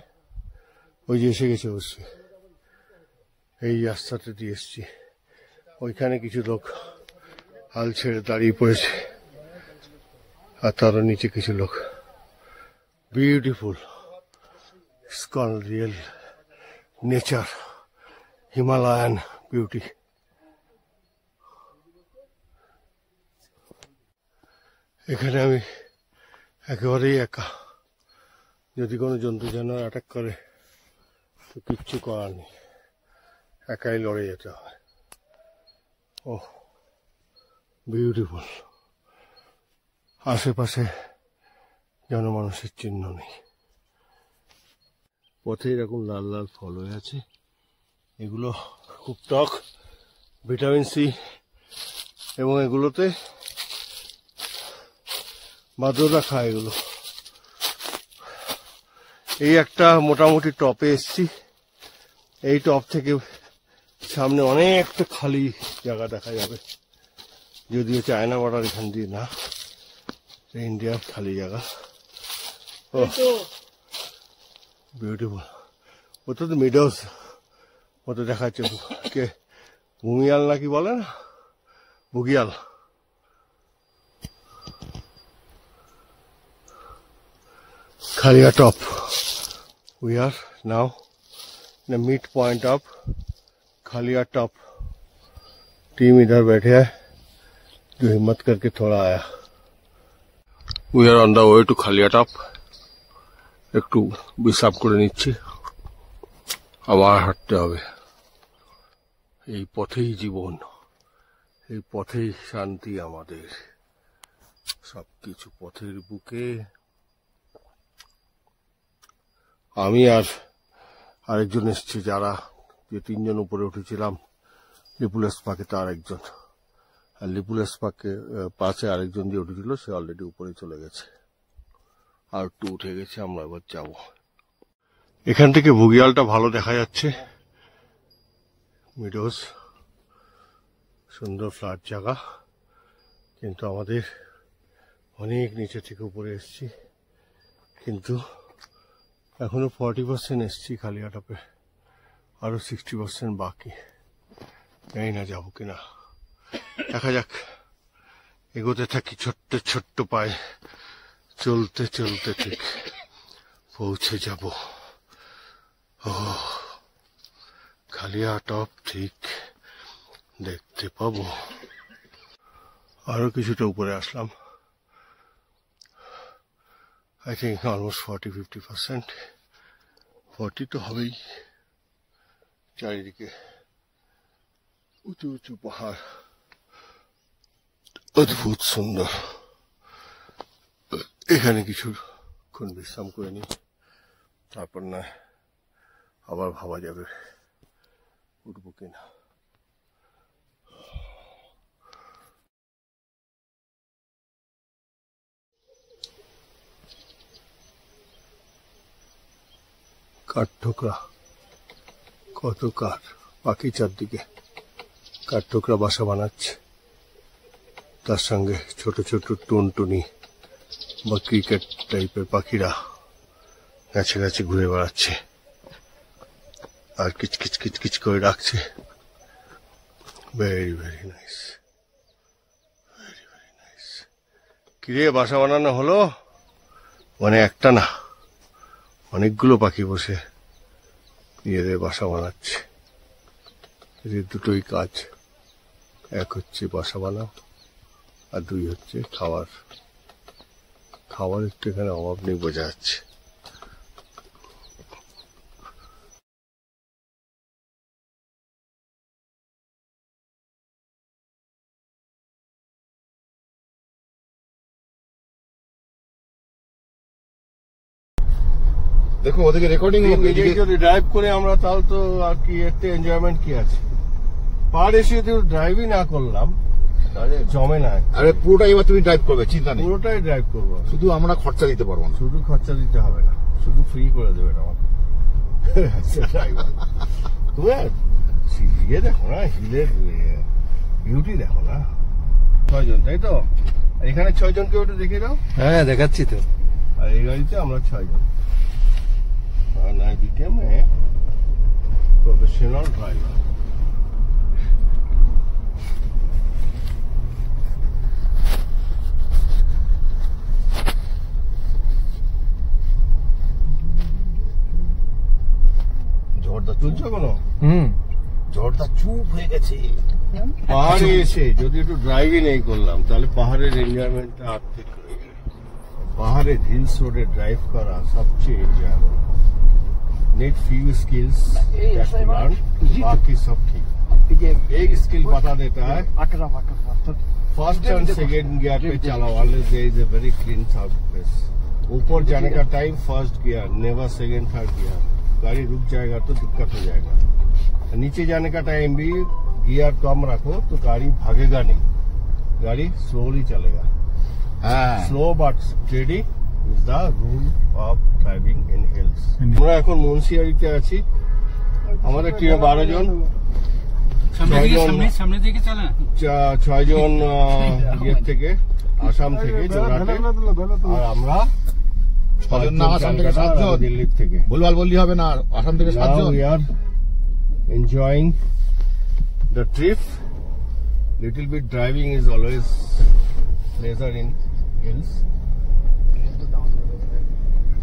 ওই যে এসে গেছে অবশ্যই। এই রাস্তাতে দিয়ে এসছি, ওইখানে কিছু লোক হাল ছেড়ে দাঁড়িয়ে পড়েছে, আর তার নিচে কিছু লোক। Beautiful, it's call real nature, Himalayan beauty. এখানে আমি একেবারেই একা, যদি কোনো জন্তু জানোয়ার অ্যাটাক করে তো কিচ্ছু করার নেই, একাই লড়ে যেতে হয়। ও বিউটিফুল। আশেপাশে জনমানুষের চিহ্ন নেই। পথে এরকম লাল লাল ফল হয়ে আছে, এগুলো খুব টক, ভিটামিন সি, এবং এগুলোতে বাদররা খায় এগুলো। এই একটা মোটামুটি টপে এসছি, এই টপ থেকে সামনে অনেকটা খালি জায়গা দেখা যাবে, যদিও চায়না বর্ডার এখান দিয়ে না, ইন্ডিয়ার খালি জায়গা। ও বিউটিফুল। ওটা তো মিডোস, ওটা দেখা যাচ্ছে কে ভূমিয়াল নাকি বলে না, বুগিয়াল। Khaliya top, we are now in the mid point of Khaliya top. Team इधर बैठे है, जो हिम्मत करके थोड़ा आया। We are on the way to Khalia top. একটু বিশ্রাম করে নিচ্ছি, আবার হাঁটতে হবে। এই পথেই জীবন, এই পথেই শান্তি আমাদের, সবকিছু পথের বুকে। আমি আর আরেকজন এসছি, যারা যে 3 জন উপরে উঠেছিলাম লিপুলেস পাকে, তার একজন। আর লিপুলেস পাশে আরেকজন যে উঠেছিল সে অলরেডি উপরে চলে গেছে, আর একটু উঠে গেছে, আমরা এবার যাব। এখান থেকে বুগিয়ালটা ভালো দেখা যাচ্ছে, মিডোস সুন্দর ফ্ল্যাট জায়গা, কিন্তু আমাদের অনেক নিচে থেকে উপরে এসছি, কিন্তু এখনো 40% এসছি খালিয়া টপে, আরো 60% বাকি। জানি না যাবো কিনা, দেখা যাক। এগোতে থাকি ছোট্ট ছোট্ট পায়ে, চলতে চলতে ঠিক পৌঁছে যাব। ও খালিয়া টপ ঠিক দেখতে পাবো। আরো কিছুটা উপরে আসলাম। I think almost 40-50%. 40 তো হবেই। চারিদিকে উঁচু উঁচু পাহাড়, অদ্ভুত সুন্দর। এখানে কিছুক্ষণ বিশ্রাম করে নি, তারপর না আবার ভাবা যাবে উঠবো কিনা। কাঠ ঠোকরা, কত কাঠ, পাখি চারদিকে কাঠ ঠোকরা বাসা বানাচ্ছে। তার সঙ্গে ছোট ছোট টুনটুনি বা ক্রিকেট টাইপের পাখিরা গাছে গাছে ঘুরে বেড়াচ্ছে আর কিচকিচ কিচকিচ করে ডাকছে। Very very nice, very very nice. কিরে বাসা বানানো হলো? মানে একটা না, অনেকগুলো পাখি বসে নিজেদের বাসা বানাচ্ছে। এদের দুটোই কাজ, এক হচ্ছে বাসা বানাও আর দুই হচ্ছে খাওয়ার। খাওয়ার একটু এখানে অভাব নেই বোঝা যাচ্ছে। দেখো ওদিকে রেকর্ডিং যদি ড্রাইভ করে আমরা তাহলে তো আর কি এতে এনজয়মেন্ট কি আছে। পাহাড়ে এসে যদি ড্রাইভই না করলাম তাহলে জমে না। আরে পুরোটাই এবার তুমি ড্রাইভ করবে, চিন্তা নেই, পুরোটাই ড্রাইভ করবো। শুধু আমরা খরচা দিতে পারবো না। শুধু খরচা দিতে হবে না, শুধু ফ্রি করে দেবেন আমাকে ড্রাইভার। তুমি ইয়ে দেখো না, হিলের বিউটি দেখো না। 6 জন তাই তো? এখানে 6 জনকে ওটা দেখে দাও। হ্যাঁ দেখাচ্ছি তো। আর এই গাড়িতে আমরা 6 জন। And I became a professional driver. ঝড়টা তুলছো কোনো? ঝড়টা চুপ হয়ে গেছে। পাহাড়ে এসে যদি একটু ড্রাইভই নেই করলাম তাহলে পাহাড়ের এনজয়মেন্টটা আর্থিক হয়ে গেল। পাহাড়ে হিলস রোডে ড্রাইভ করা সবচেয়ে enjoyable. Need few skills that you learn, बाकी सब ठीक। एक स्किल बता देता है, फर्स्ट एंड सेकेंड गियर पे चला वाले there is a very clean surface। ऊपर जाने का time first gear, never second third gear. गाड़ी रुक जाएगा तो दिक्कत हो जाएगा। नीचे जाने का टाइम भी गियर कम रखो तो गाड़ी भागेगा नहीं, गाड़ी स्लोली चलेगा। Slow but steady is the rule of driving in hills। আমরা এখন মুন্সিয়ারিতে আছি। আমাদের টিমে 12 জন, 6 জন ইয়ের থেকে, আসাম থেকে, জোরহাটে, আর আমরা 6 জন না, আসাম থেকে 7 জন, দিল্লি থেকে। ভুলভাল বললি হবে না, আসাম থেকে 7 জন। We are enjoying the trip. Little bit driving is always pleasure in hills।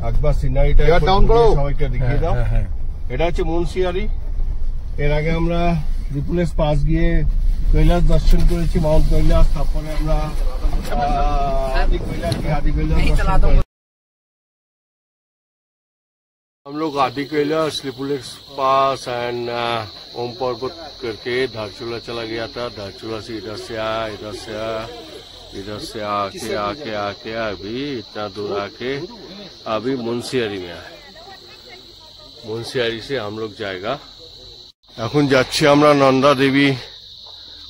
একবার সিনারিটা সবাইকে দেখিয়ে দাও। এটা হচ্ছে মুন্সিয়ারি। এর আগে আমরা ত্রিপুলেশ পাস গিয়ে কৈলাস দর্শন করেছি, মাউন্ট কৈলাস। তারপরে আমরা आदि कैलाश हम लोग आदि कैलाश त्रिपुलेश पास एंड ओम पर्वत करके धारचूला चला गया था। धारचूला से इधर से आया, इधर से आया, इधर से आके आके आके अभी इतना दूर आके अभी मुंशियारी में आए। मुंशियारी से हम लोग जाएगा। এখন যাচ্ছি আমরা নন্দা দেবী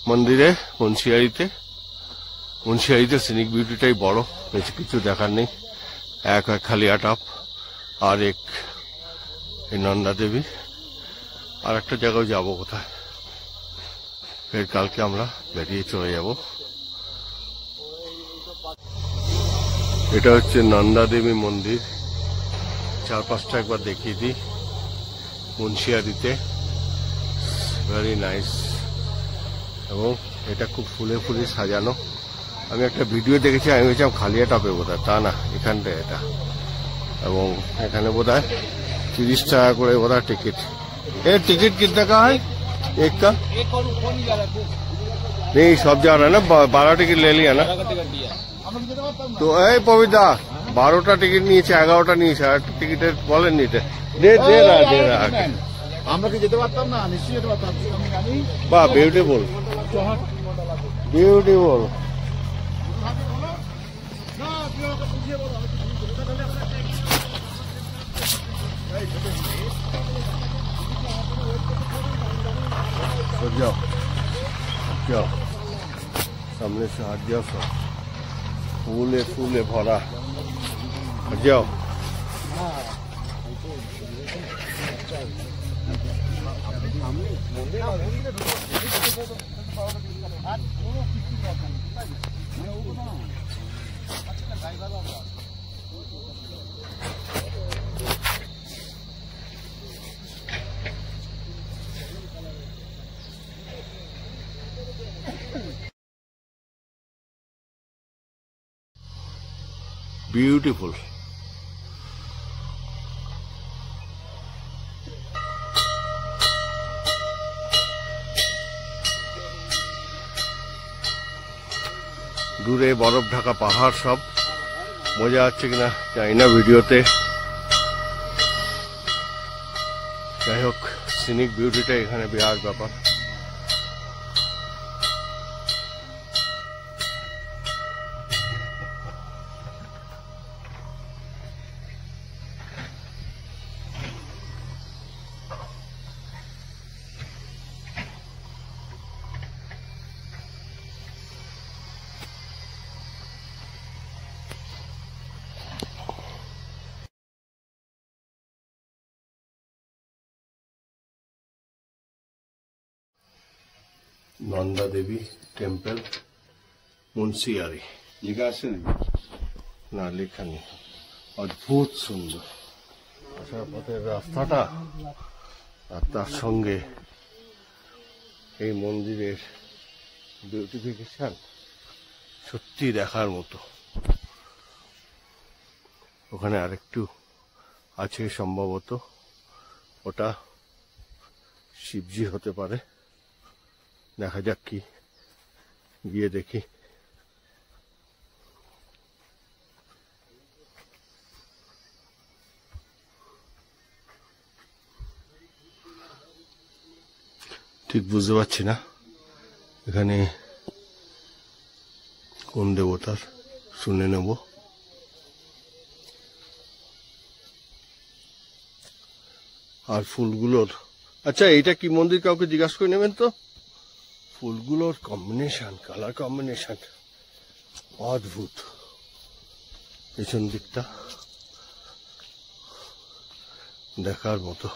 মন্দিরে মুন্সিয়ারিতে। মুন্সিয়ারিতে সিনিক বিউটিটাই বড়, বেশি কিছু দেখার নেই। এক খালিয়া টপ আর এক এই নন্দা দেবী। আর একটা জায়গায় যাবো কোথায়, ফের কালকে আমরা বেরিয়ে চলে যাব। এটা হচ্ছে নন্দা দেবী মন্দির। চারপাশটা একবার দেখিয়ে দিই। মুন্সিয়ারিতে ভেরি নাইস, এবং এটা খুব ফুলে ফুলে সাজানো। আমি একটা ভিডিও দেখেছি, আমি ভেবেছিলাম খালিয়াটপে বোধহয়, তা না, এখানটায় এটা। এবং এখানে বোধহয় 30 টাকা করে বোধহয় টিকিট। এর টিকিট कितना का है एक का? नहीं सब जा रहा है ना, 12 টিকিট ले लिया ना। তো এই পবিতা 12টা টিকিট নিয়েছে, 11টা নিয়েছে, আর টিকিটের বলেন নিতে দে আমরা কি যেতে পারতাম না? নিশ্চয়ই যেতে পারতাম। বাহ, বিউটিফুল বিউটিফুল। जाओ जाओ, सामने से हट जाओ, सब फूले फूले भरा, हट जाओ। Beautiful. দূরে বরফ ঢাকা পাহাড়, সব মজা হচ্ছে কিনা জানি না ভিডিওতে। যাই হোক, সিনিক বিউটিটা এখানে বিরাট ব্যাপার। নন্দা দেবী টেম্পল, মুন্সিয়ারি লেখা আছে না? লেখা নেই। অদ্ভুত সুন্দর আসার পথের রাস্তাটা, আর তার সঙ্গে এই মন্দিরের বিউটিফিকেশন সত্যি দেখার মতো। ওখানে আরেকটু আছে সম্ভবত, ওটা শিবজি হতে পারে। দেখা যাক, কি গিয়ে দেখি। ঠিক বুঝতে পারছি না এখানে কোন দেবতার, শুনে নেব। আর ফুলগুলোর, আচ্ছা এইটা কি মন্দির, কাউকে জিজ্ঞাসা করে নেবেন তো। ফুলগুলোর কম্বিনেশন, কালার কম্বিনেশন অদ্ভুত। পেছন দিকটা দেখার মতো।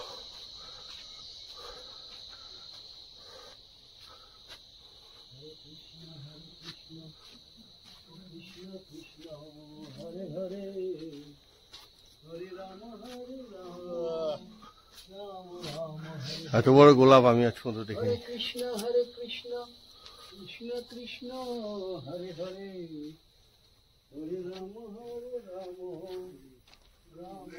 এত বড় গোলাপ আমি আজ পর্যন্ত দেখিনি। কৃষ্ণ হরে কৃষ্ণ কৃষ্ণ কৃষ্ণ হরে হরে হরে রাম রাম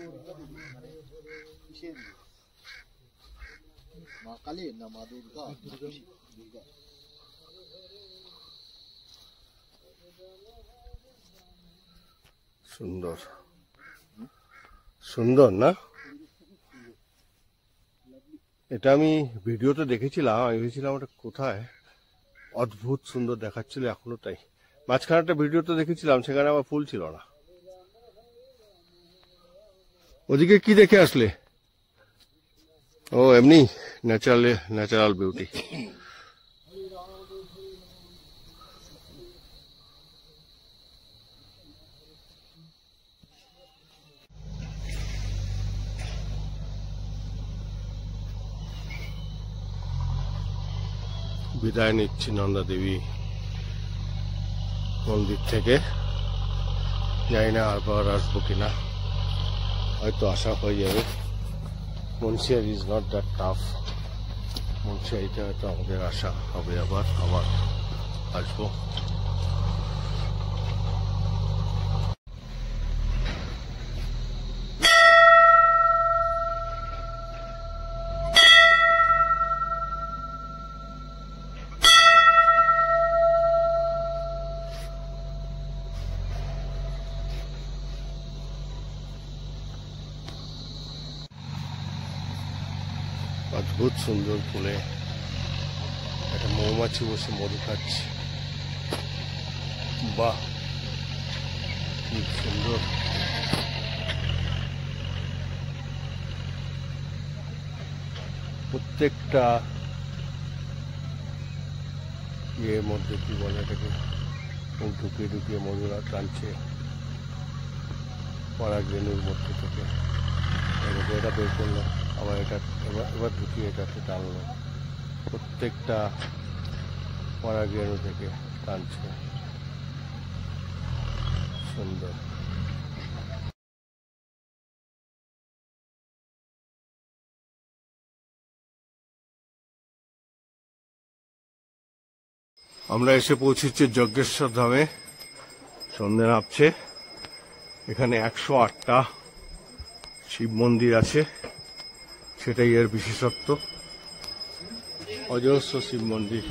মা কালী না মা দুর্গা? দুর্গা। সুন্দর সুন্দর না? এটা আমি ভিডিওতে দেখেছিলাম, আমি ভেবেছিলাম ওটা কোথায়, অদ্ভুত সুন্দর দেখাচ্ছিল, এখনো তাই। মাঝখানে একটা ভিডিওতে দেখেছিলাম, সেখানে আবার ফুল ছিল না। ওদিকে কি দেখে আসলে? ও এমনি ন্যাচারাল বিউটি। বিদায় নিচ্ছি নন্দা দেবী মন্দির থেকে। জানি না আবার আসবো কিনা, হয়তো আসা হয়ে যাবে। Munsiyari is not that tough. মুন্সিয়ারিতে হয়তো আমাদের আসা হবে, আবার আসবো। অদ্ভুত সুন্দর ফুলে একটা মৌমাছি বসে মধু খাচ্ছে। বাহ, কি সুন্দর। প্রত্যেকটা ইয়ের মধ্যে কি বলে এটাকে, ঢুকিয়ে ঢুকিয়ে মধুরা টানছে পরাগরেণুর মধ্যে থেকে। এটা বের করলো, আবার এটা এবার ঢুকিয়ে এটাকে টানলো, প্রত্যেকটা পরাগরেণু থেকে টানছে। সুন্দর। আমরা এসে পৌঁছেছি যজ্ঞেশ্বর ধামে। সন্ধ্যে নামছে। এখানে 108টা শিব মন্দির আছে, সেটাই এর বিশেষত্ব। অজস্র শিব মন্দির।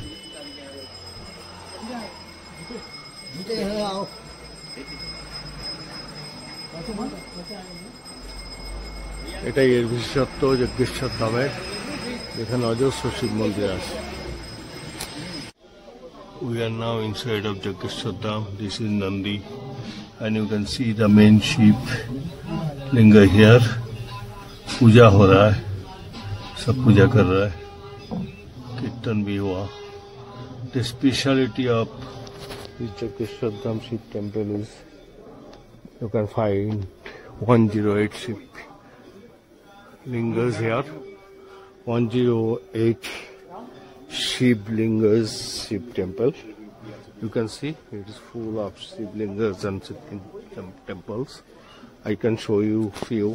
এটাই এর বিশেষত্ব যজ্ঞেশ্বর ধামের, এখানে অজস্র শিব মন্দির আছে। We are now inside of Jageshwar Dham. This is Nandi, and you can see the main sheep linga here. पूजा हो रहा है, सब पूजा कर रहा है, कीर्तन भी हुआ। The speciality of this Jageshwar Dham Shiv temple is you can find 108 Shiv lingas here. 108 Shiv lingas Shiv temple. You can see it is full of Shiv lingas and Shiv temples. I can show you few.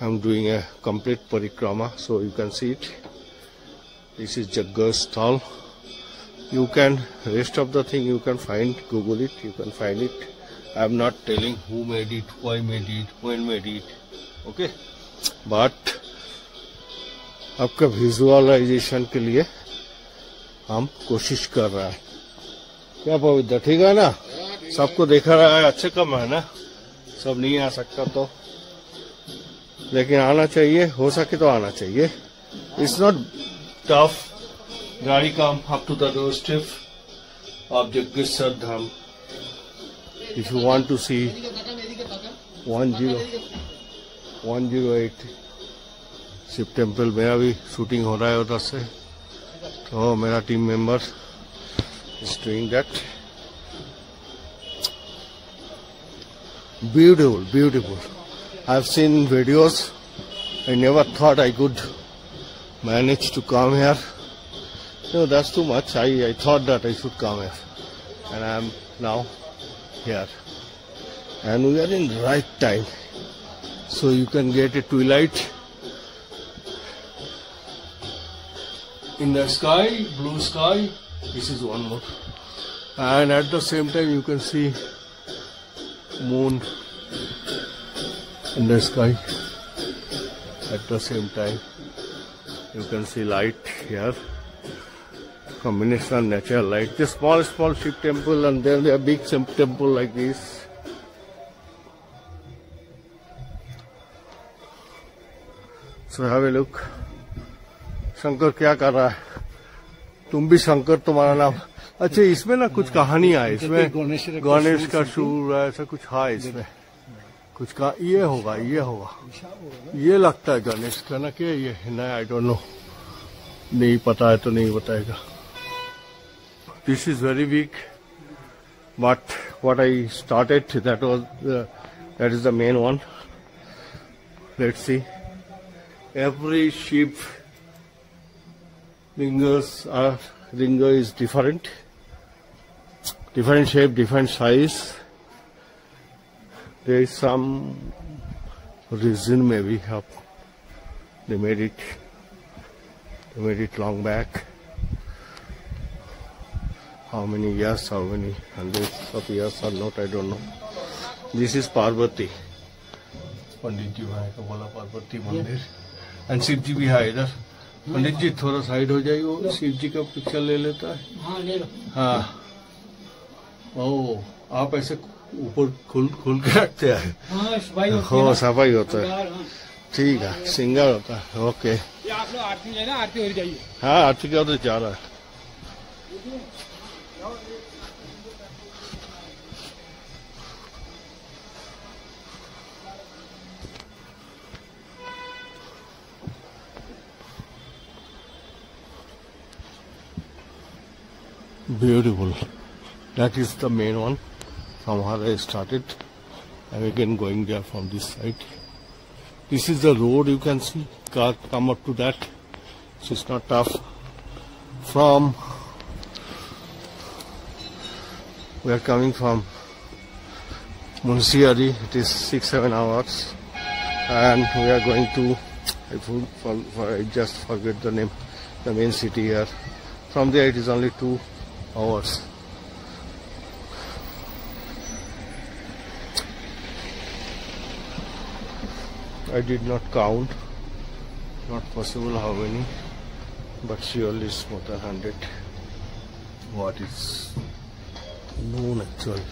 I'm doing a complete parikrama, so you can see it. This is Jagga's stall. You can, rest of the thing you can find, Google it, you can find it. I'm not telling who made it, why made it, when made it, okay? But आपका visualisation के लिए हम कोशिश कर रहा है। क्या पवित्र, ठीक है ना? सबको देखा रहा है, अच्छे कम है ना? सब नहीं आ सकता तो, लेकिन आना चाहिए, हो सके तो आना चाहिए। It's not tough. गाड़ी come up to the door step of Jageshwar Dham. If you want to see 108 Shiva temple, मेरा भी शूटिंग हो रहा है उधर से, तो मेरा team member is doing that. Beautiful, beautiful. I have seen videos, I never thought I could manage to come here. No, that's too much. I thought that I should come here, and I am now here, and we are in right time, so you can get a twilight in the sky, blue sky. This is one more, and at the same time you can see moon in the sky. At the same time you can see light here, combination of natural light. This small Shiv temple, and then there are big Shiv temple like this. So have a look. Shankar क्या कर रहा है? तुम भी शंकर, तुम्हारा नाम। अच्छा, इसमें ना कुछ कहानी है, इसमें गणेश का सूर ऐसा कुछ है इसमें, कुछ का ये होगा, ये लगता है गणेश का ना, क्या ये नहीं, आई डोंट नो, नहीं पता है तो नहीं बताएगा। This is very big, but what I started, that is the main one. Let's see. Every Shiv linga is different shape, different size. There is some reason maybe they made it long back. How many years, how many hundreds of years or not, I don't know. This is Parvati. पंडित जी भाई को बोला पार्वती मंदिर, and Shiv जी भी है इधर। पंडित जी थोड़ा side हो जाइए, वो शिव जी का पिक्चर ले लेता है। हाँ ले लो। हाँ, ओ आप ऐसे ऊपर खोल के रखते हैं। हाँ, सफाई होता है। ठीक है, सिंगर होता है। ओके, ये आप लोग आरती जाए ना, आरती हो जाइए। हाँ आरती का तो जा रहा है। Beautiful. That is the main one from where I started. I'm again going there from this side. This is the road, you can see. Car come up to that. So it's not tough. From we are coming from Munsiari. It is 6-7 hours, and we are going to. I just forget the name. The main city here. From there it is only 2 hours. I did not count, not possible how many, but surely it's more than 100. What is known actually.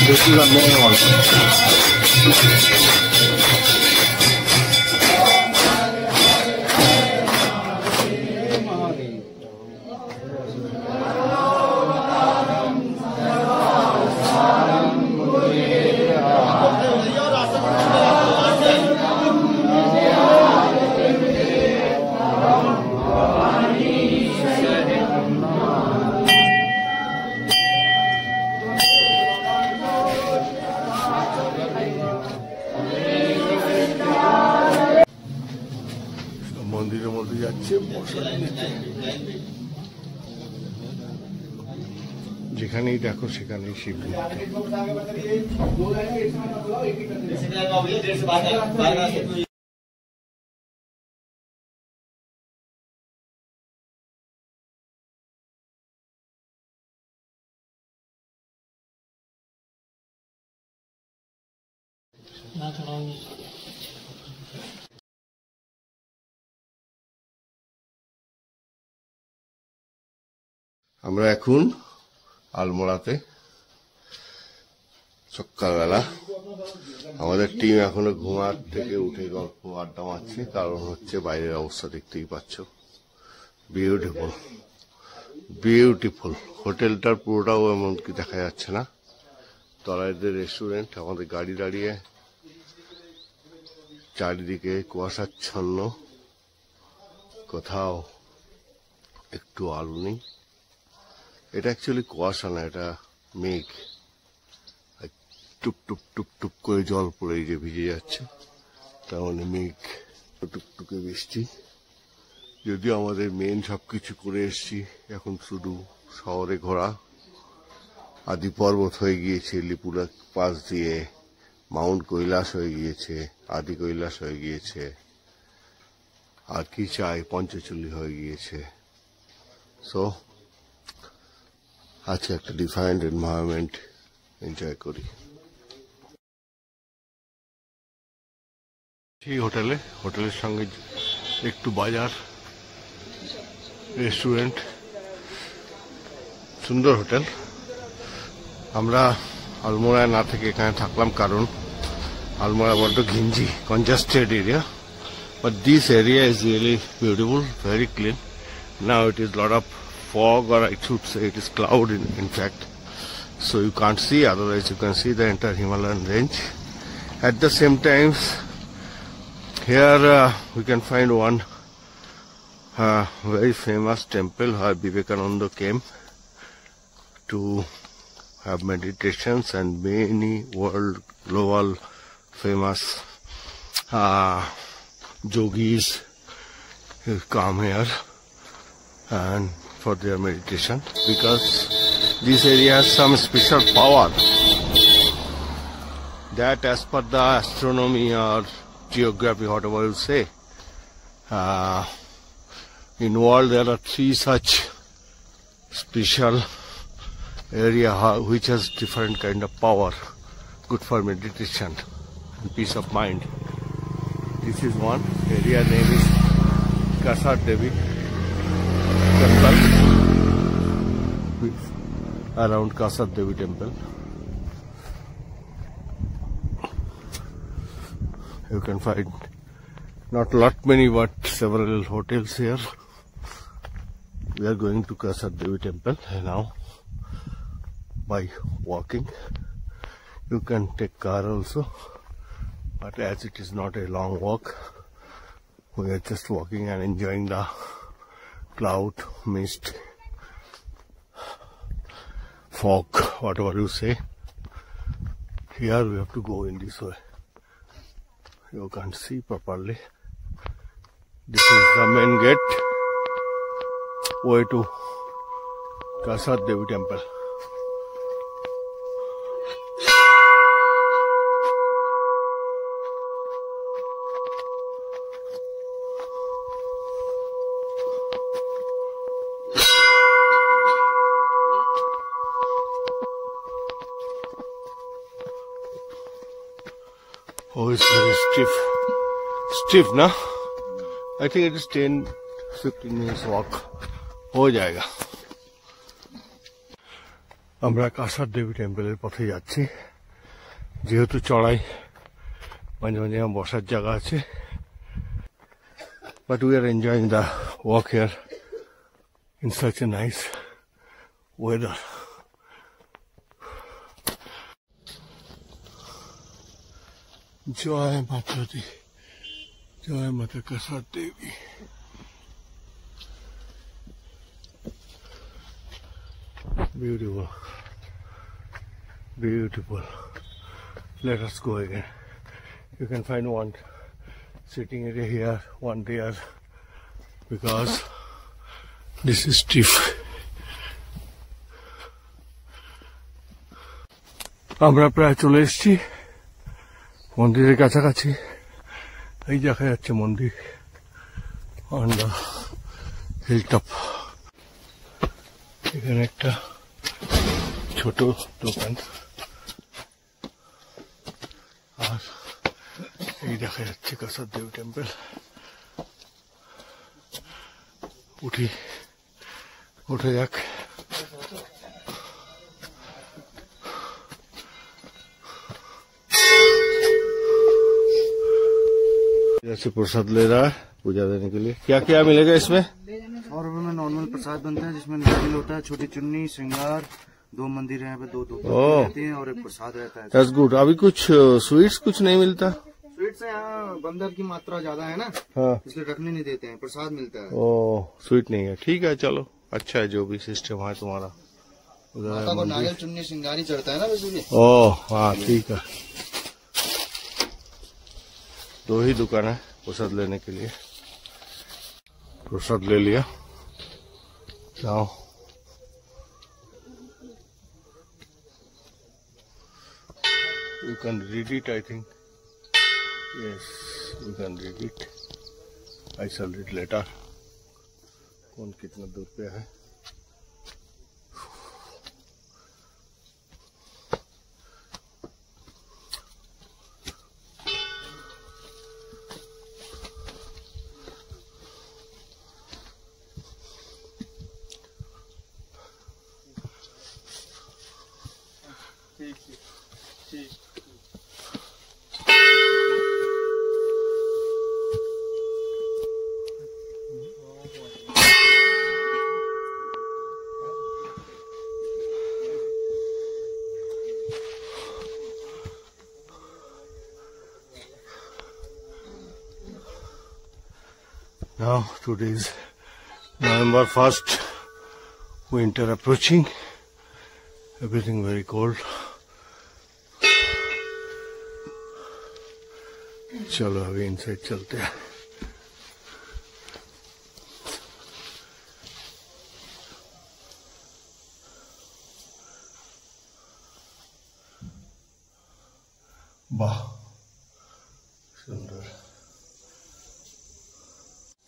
This is the main one. মন্দিরের মধ্যে যাচ্ছে, যেখানেই দেখো সেখানেই শিবলিঙ্গ। আমরা এখন আলমোড়াতে সকালবেলা। আমাদের টিম এখনো ঘুমার থেকে উঠে গল্প আড্ডা মারছে, কারণ হচ্ছে বাইরের অবস্থা দেখতেই পাচ্ছ। Beautiful beautiful. হোটেলটার পুরোটাও এমনকি দেখা যাচ্ছে না। তলাইদের রেস্টুরেন্ট, আমাদের গাড়ি দাঁড়িয়ে, চারিদিকে কুয়াশাচ্ছন্ন, কোথাও একটু আলো নেই। এটা অ্যাকচুয়ালি কুয়াশা না, এটা মেঘ। টুপ টুপ টুপ টুপ করে জল পড়ে যে ভিজে যাচ্ছে, তার মানে মেঘ। টুকটুকে বৃষ্টি। যদিও আমাদের মেন সবকিছু করে এসছি, এখন শুধু শহরে ঘোরা। আদি পর্বত হয়ে গিয়েছে, লিপুরা পাশ দিয়ে মাউন্ট কৈলাস হয়ে গিয়েছে, আদি কৈলাস হয়ে গিয়েছে, আর কি চাই, পঞ্চচল্লি হয়ে গিয়েছে। সো আজকে একটা ডিফারেন্ট এনভায়রনমেন্ট এনজয় করি। সেই হোটেলের সঙ্গে একটু বাজার, রেস্টুরেন্ট, সুন্দর হোটেল। আমরা আলমোড়ায় না থেকে এখানে থাকলাম, কারণ Almora bado ghinji, congested area. But this area is really beautiful, very clean. Now it is a lot of fog, or I should say it is cloud in fact. So you can't see, otherwise you can see the entire Himalayan range. At the same time, here we can find one very famous temple where Vivekananda came to have meditations, and many world global famous yogis come here and for their meditation, because this area has some special power that, as per the astronomy or geography, whatever you say, in world there are 3 such special area which has different kind of power, good for meditation and peace of mind. This is one area, name is Kasar Devi Temple, around Kasar Devi Temple. You can find not lot many but several hotels here. We are going to Kasar Devi Temple now by walking. You can take car also, but as it is not a long walk, we are just walking and enjoying the cloud, mist, fog, whatever you say. Here we have to go in this way. You can't see properly. This is the main gate, way to Kasar Devi Temple. Oh, it's very stiff. Stiff, na? I think it is 10-15 minutes walk. हो जाएगा. আমরা কাসার দেবী টেম্পলের পথে যাচ্ছি, যেহেতু চড়াই মাঝে মাঝে বসার জায়গা আছে, but we are enjoying the walk here in such a nice weather. Joy Mata Di, Joy Mata Kasar Devi. Beautiful, beautiful. Let us go again. You can find one sitting area here, one there, because this is stiff. আমরা প্রায় চলে এসেছি মন্দিরের কাছাকাছি। এই দেখা যাচ্ছে মন্দির অন দ্য হিলটপ। এখানে একটা ছোট দোকান, আর এই দেখা যাচ্ছে কাসার দেবী টেম্পল। উঠে যাক। जैसे प्रसाद ले रहा है पूजा देने के लिए। क्या क्या मिलेगा इसमें? 100 रुपए में नॉर्मल प्रसाद बनता है, जिसमें नारियल होता है, छोटी चुन्नी, श्रृंगार, 2 मंदिर हैं, 2 रहते हैं और एक प्रसाद रहता है। That's good। अभी कुछ स्वीट्स कुछ नहीं मिलता? स्वीट्स यहाँ बंदर की मात्रा ज्यादा है ना, हाँ, इसलिए रखने नहीं देते हैं, प्रसाद मिलता है। ओह, स्वीट नहीं है, ठीक है, चलो अच्छा है जो भी सिस्टम है तुम्हारा। माता को नारियल चुन्नी श्रृंगार ही चढ़ता है ना वैसे। ओह हाँ, ठीक है। 2 ही दुकान है प्रसाद लेने के लिए। प्रसाद ले लिया। Now you can read it, I think. Yes, you can read it. I shall read later. कौन कितना दूर पे है? Now today is November 1st, winter approaching, everything very cold. चलो अभी इनसाइड चलते हैं। বাহ সুন্দর।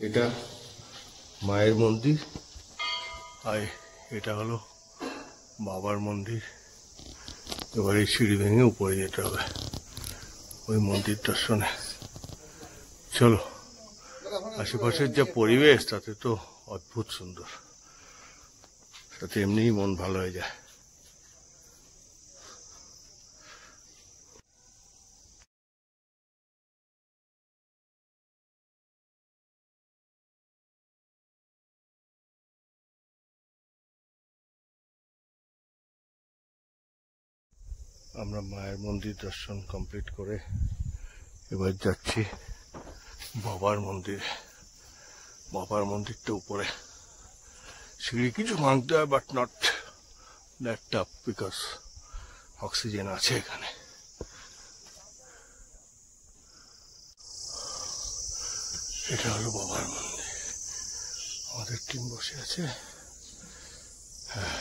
এটা মায়ের মন্দির আর এটা হলো বাবার মন্দির। এবার এই সিঁড়ি ভেঙে উপরে যেতে হবে ওই মন্দির দর্শনে। চলো, আশেপাশের যা পরিবেশ তাতে তো অদ্ভুত সুন্দর, তাতে এমনিই মন ভালো হয়ে যায়। আমরা মায়ের মন্দির দর্শন কমপ্লিট করে এবার যাচ্ছি বাবার মন্দির। বাবার মন্দিরটা উপরে সিঁড়ি কিছু ভাঙতে হয়, but not that tough because oxygen আছে এখানে। এটা হলো বাবার মন্দির, আমাদের টিম বসে আছে। হ্যাঁ,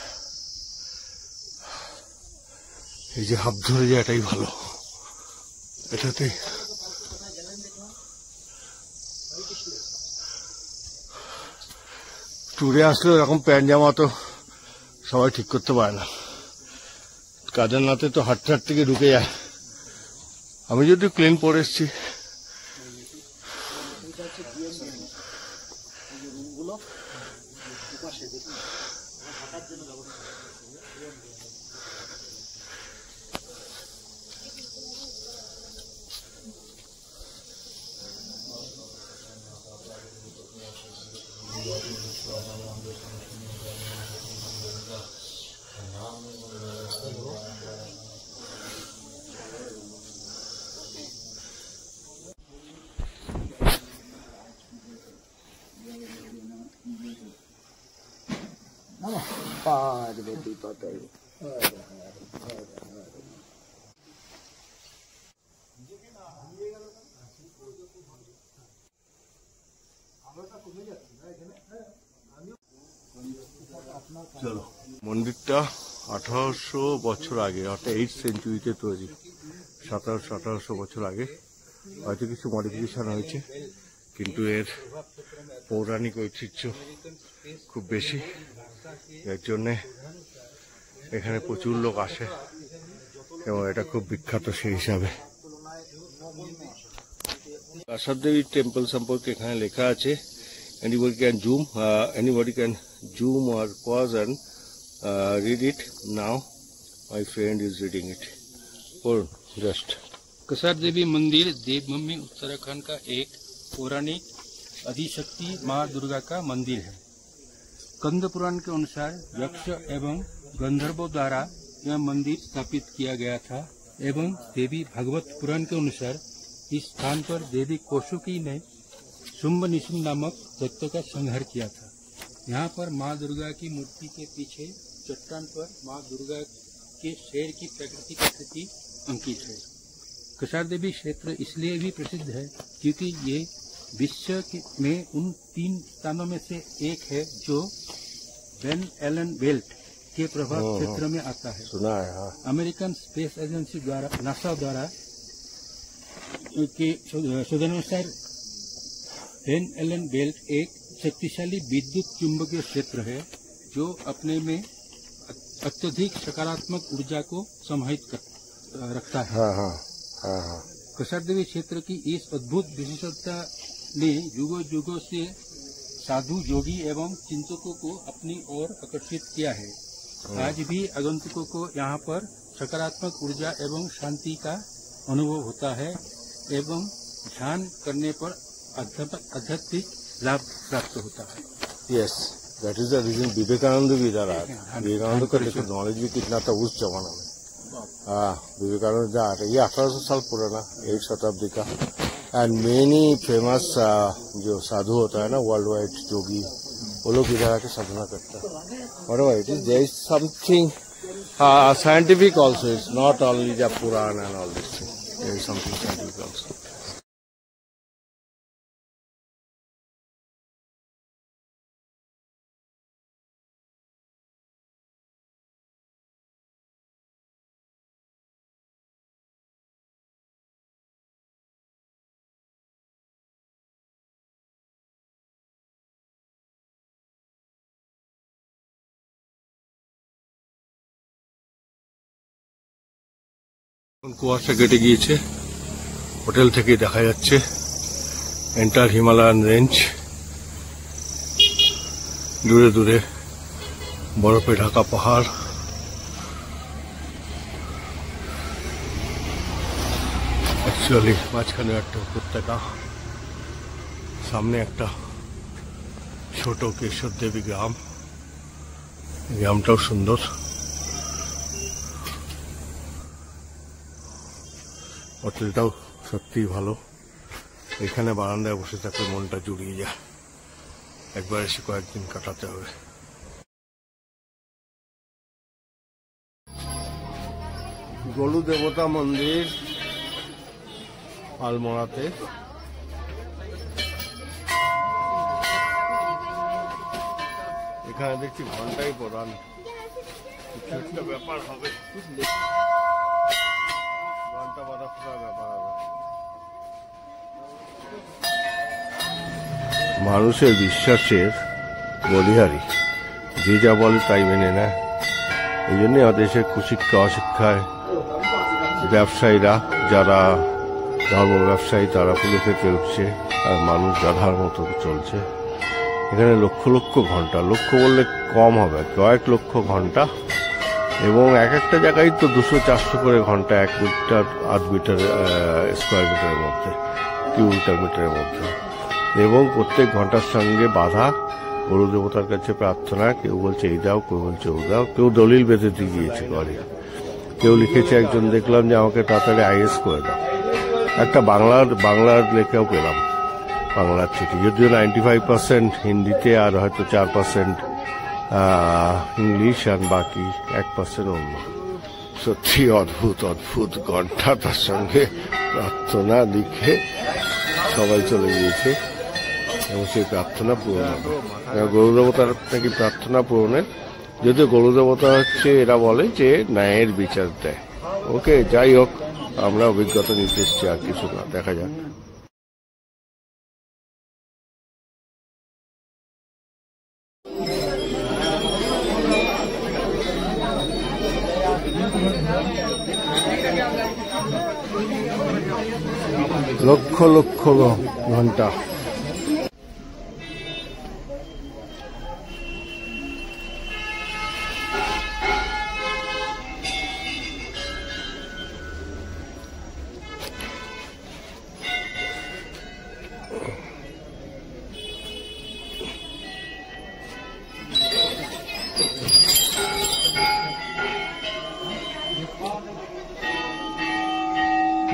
এই যে হাত ধরে যাওয়াটাই ভালো, এটাতে ট্যুরে আসলে এরকম প্যান্ট জামা তো সবাই ঠিক করতে পারে না। কেদারনাথে তো হাঁটতে হাঁটতে গিয়ে ঢুকে যায়। আমি যদিও ক্লিন পরে এসছি। চলো, মন্দিরটা 1800 বছর আগে, অর্থাৎ 8th সেঞ্চুরিতে তৈরি। 1700-1800 বছর আগে হয়তো কিছু মডিফিকেশন হয়েছে, কিন্তু এর পৌরাণিক ঐতিহ্য খুব বেশি, এর জন্যে এখানে প্রচুর লোক আসে এবং এটা খুব বিখ্যাত সেই হিসাবে। কাসার দেবী টেম্পল সম্পর্কে এখানে লেখা আছে। Anybody can zoom or pause and read it. Now my friend is reading it. Or just Kasar देवी मंदिर देवभूमि उत्तराखंड का एक पौराणिक आदिशक्ति माँ दुर्गा का मंदिर है। कंद पुराण के अनुसार यक्ष एवं गंधर्वों द्वारा यह मंदिर स्थापित किया गया था एवं देवी भागवत पुराण के अनुसार इस स्थान पर देवी कौशिकी ने शुंभ निशुंभ नामक दैत्य का संहार किया था। यहाँ पर माँ दुर्गा की मूर्ति के पीछे चट्टान पर माँ दुर्गा के शेर की प्राकृतिक आकृति अंकित है। कसार देवी क्षेत्र इसलिए भी प्रसिद्ध है क्योंकि ये विश्व में उन 3 स्थानों में से एक है जो वेन एलन बेल्ट के प्रभाव क्षेत्र में आता है। सुना है, हाँ। अमेरिकन स्पेस एजेंसी द्वारा नासा द्वारा के शोधानुसार वेन एलन बेल्ट एक शक्तिशाली विद्युत चुंबकीय क्षेत्र है जो अपने में अत्यधिक सकारात्मक ऊर्जा को समाहित रखता है। हाँ, हाँ, हाँ, हाँ। कसार देवी क्षेत्र की इस अद्भुत विशेषता ने युगों युगों से साधु योगी एवं चिंतकों को अपनी ओर आकर्षित किया है। आज भी आगंतुकों को यहाँ पर सकारात्मक ऊर्जा एवं शांति का अनुभव होता है एवं ध्यान करने पर आध्यात्मिक लाभ प्राप्त होता है। Yes, that is the reason Vivekananda भी इधर आए। विवेकानंद का देखो नॉलेज भी कितना था उस जमाना में। हाँ, विवेकानंद जहाँ आते, ये 1800 साल पुराना, 8th शताब्दी का एंड मेनी फेमस जो साधु होता है ना वर्ल्ड वाइड जोगी, वो लोग इधर आके साधना करते हैं. Whatever it is, there is something scientific also. It's not only the Puran and all this thing. There is something scientific also. কুয়াশা কেটে গিয়েছে, হোটেল থেকে দেখা যাচ্ছে এন্টার হিমালয়ান রেঞ্জ, দূরে দূরে বরফে ঢাকা পাহাড়, অ্যাকচুয়ালি মাঝখানে একটা উপত্যকা, সামনে একটা ছোট কেশর দেবী গ্রাম, গ্রামটাও সুন্দর। হোটেলটাও সত্যিই ভালো, এখানে বারান্দায় বসে থাকলে মনটা জুড়িয়ে যায়, একবার এসে কয়েকদিন কাটাতে হবে। গরু দেবতা মন্দির আলমোড়াতে, এখানে দেখছি ঘন্টাই প্রধান, কিছু একটা ব্যাপার হবে, ঘন্টা বাঁধা ব্যাপার হবে। মানুষের বিশ্বাসের বলিহারি, যে যা বলে তাই মেনে নেয়। এই জন্য দেশের কুশিক্ষা অশিক্ষায় ব্যবসায়ীরা, যারা ধর্ম ব্যবসায়ী, তারা পুলিশে উঠছে, আর মানুষ গাধার মতো চলছে। এখানে লক্ষ লক্ষ ঘন্টা, লক্ষ বললে কম হবে, কয়েক লক্ষ ঘন্টা, এবং এক একটা জায়গায় তো 200-400 করে ঘন্টা, 1 মিটার 8 মিটার স্কোয়ার মিটারের মধ্যে, কিলোমিটার মিটারের মধ্যে, এবং প্রত্যেক ঘন্টার সঙ্গে বাধা গরু দেবতার কাছে প্রার্থনা। কেউ বলছে এই দাও, কেউ বলছে ও দাও, কেউ দলিল বেঁধে দিয়ে গিয়েছে ঘরে, কেউ লিখেছে, একজন দেখলাম যে আমাকে তাড়াতাড়ি আইএস করে দাও। একটা বাংলার লেখাও পেলাম, বাংলার চিঠি, যদিও 95% হিন্দিতে, আর হয়তো 4% ইংলিশ, আর বাকি 1% অন্য। সত্যি অদ্ভুত অদ্ভুত ঘন্টা, তার সঙ্গে প্রার্থনা লিখে সবাই চলে গিয়েছে, এবং সেই প্রার্থনা পূরণ হবে। গরু দেবতার নাকি প্রার্থনা পূরণের, যদিও গরু দেবতা হচ্ছে, এরা বলে যে ন্যায়ের বিচার দেয়। ওকে, যাই হোক, আমরা অভিজ্ঞতা নিতে এসছি, আর কিছু না, দেখা যাক। লক্ষ লক্ষ ঘন্টা,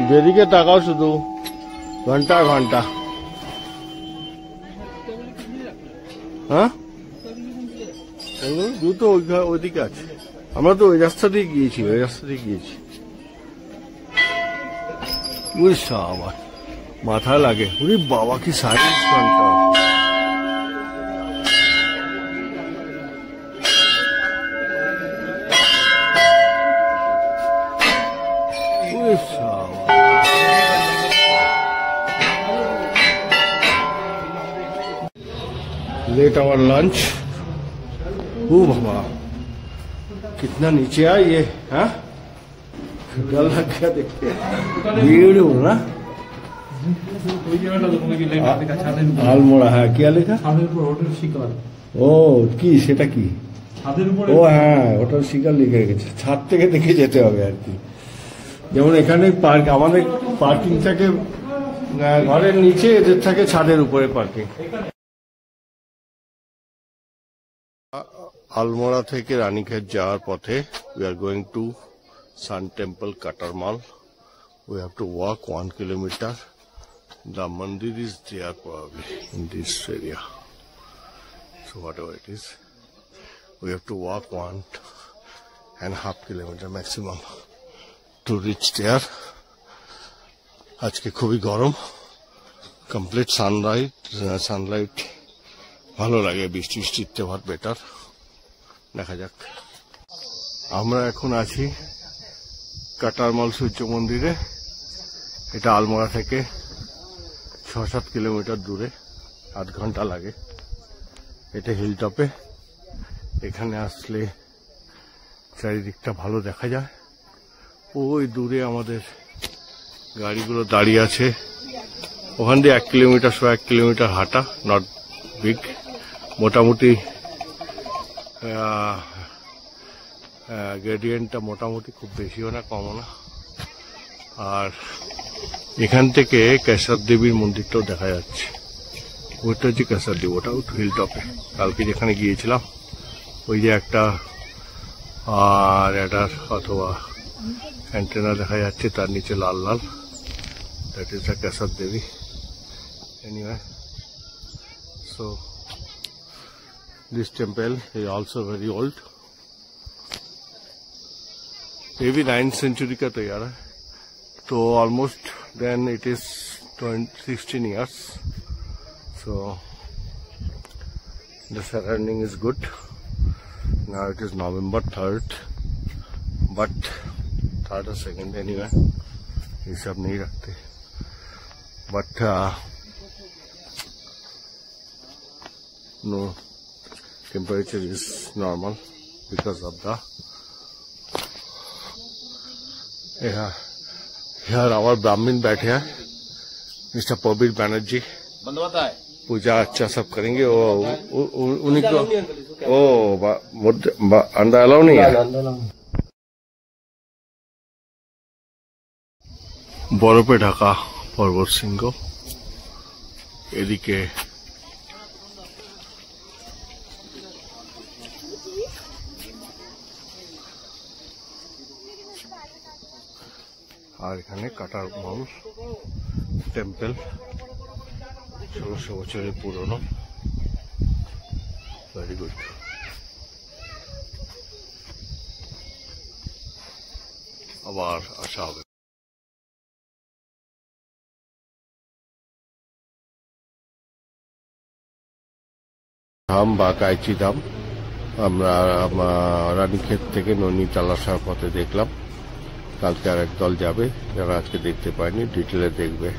যেদিকে তাকাও শুধু ঘন্টা ঘন্টা। হ্যাঁ, জুতো ওইদিকে আছে, আমরা তো ওই রাস্তা দিয়ে গিয়েছি, বুঝছ, আমার মাথা লাগে, ওরে বাবা কি সাইজ ঘন্টা। Late hour lunch. ओ बाबा, कितना नीचे आ ये, हाँ, डर लग गया देख के, भीड़ हो ना। আলমোড়া, হ্যাঁ, কি লেখা? হোটেল শিকার। ও কি, সেটা কি? ও হ্যাঁ, হোটেল শিকার লিখে রেখেছে, ছাদ থেকে দেখে যেতে হবে আর কি। যেমন এখানে আমাদের পার্কিং থাকে ঘরের নিচে, এদের থাকে ছাদের উপরে পার্কিং। আলমোড়া থেকে রানীক্ষেত যাওয়ার পথে we are going to Sun Temple, Katarmal. We have to walk 1 kilometer The mandir is there probably in this area. So whatever it is, we have to walk 1.5 kilometer maximum to reach there. আজকে খুবই গরম, complete Sunlight ভালো লাগে, বৃষ্টি বৃষ্টিতে ভাত better. দেখা যাক। আমরা এখন আছি কাটারমাল সূর্য মন্দিরে। এটা আলমোড়া থেকে 6-7 কিলোমিটার দূরে, 8 ঘন্টা লাগে। এটা হিলটপে, এখানে আসলে চারিদিকটা ভালো দেখা যায়। ওই দূরে আমাদের গাড়িগুলো দাঁড়িয়ে আছে, ওখান দিয়ে 1 কিলোমিটার 1 কিলোমিটার হাঁটা, নট বিগ, মোটামুটি গ্রেডিয়েন্টটা মোটামুটি খুব বেশিও না কমও না। আর এখান থেকে কেশর দেবীর মন্দিরটাও দেখা যাচ্ছে। ওইটা হচ্ছে কেশর দেবী, ওটাও হিল টপে। কালকে যেখানে গিয়েছিলাম ওই যে একটা র্যাডার অথবা অ্যান্টেনা দেখা যাচ্ছে, তার নিচে লাল লাল, that is the Keshar Devi. Anyway, so this temple is also very old, maybe 9th century का तैयार है, तो almost then it is 16 years. So the surrounding is good. Now it is November 3rd, but 3rd or 2nd anyway, ये सब नहीं रखते, but no, temperature is normal because of the here our Brahmin बैठे हैं, mister पबीर Banerjee, पूजा अच्छा सब करेंगे। वो उन्हीं को अंडा अलाउ नहीं है। बरफे ढाका पर्वत शृंग, এদিকে আর এখানে কাটারমাল টেম্পল, 1600 বছরের পুরনো, ভেরি গুড। আবার আসা হবে। ধাম বা কাইচি ধাম আমরা রানীক্ষেত থেকে নৈনিতাল আসার পথে দেখলাম। কালকে আর এক দল যাবে, যারা আজকে দেখতে পায়নি, ডিটেলে দেখবে।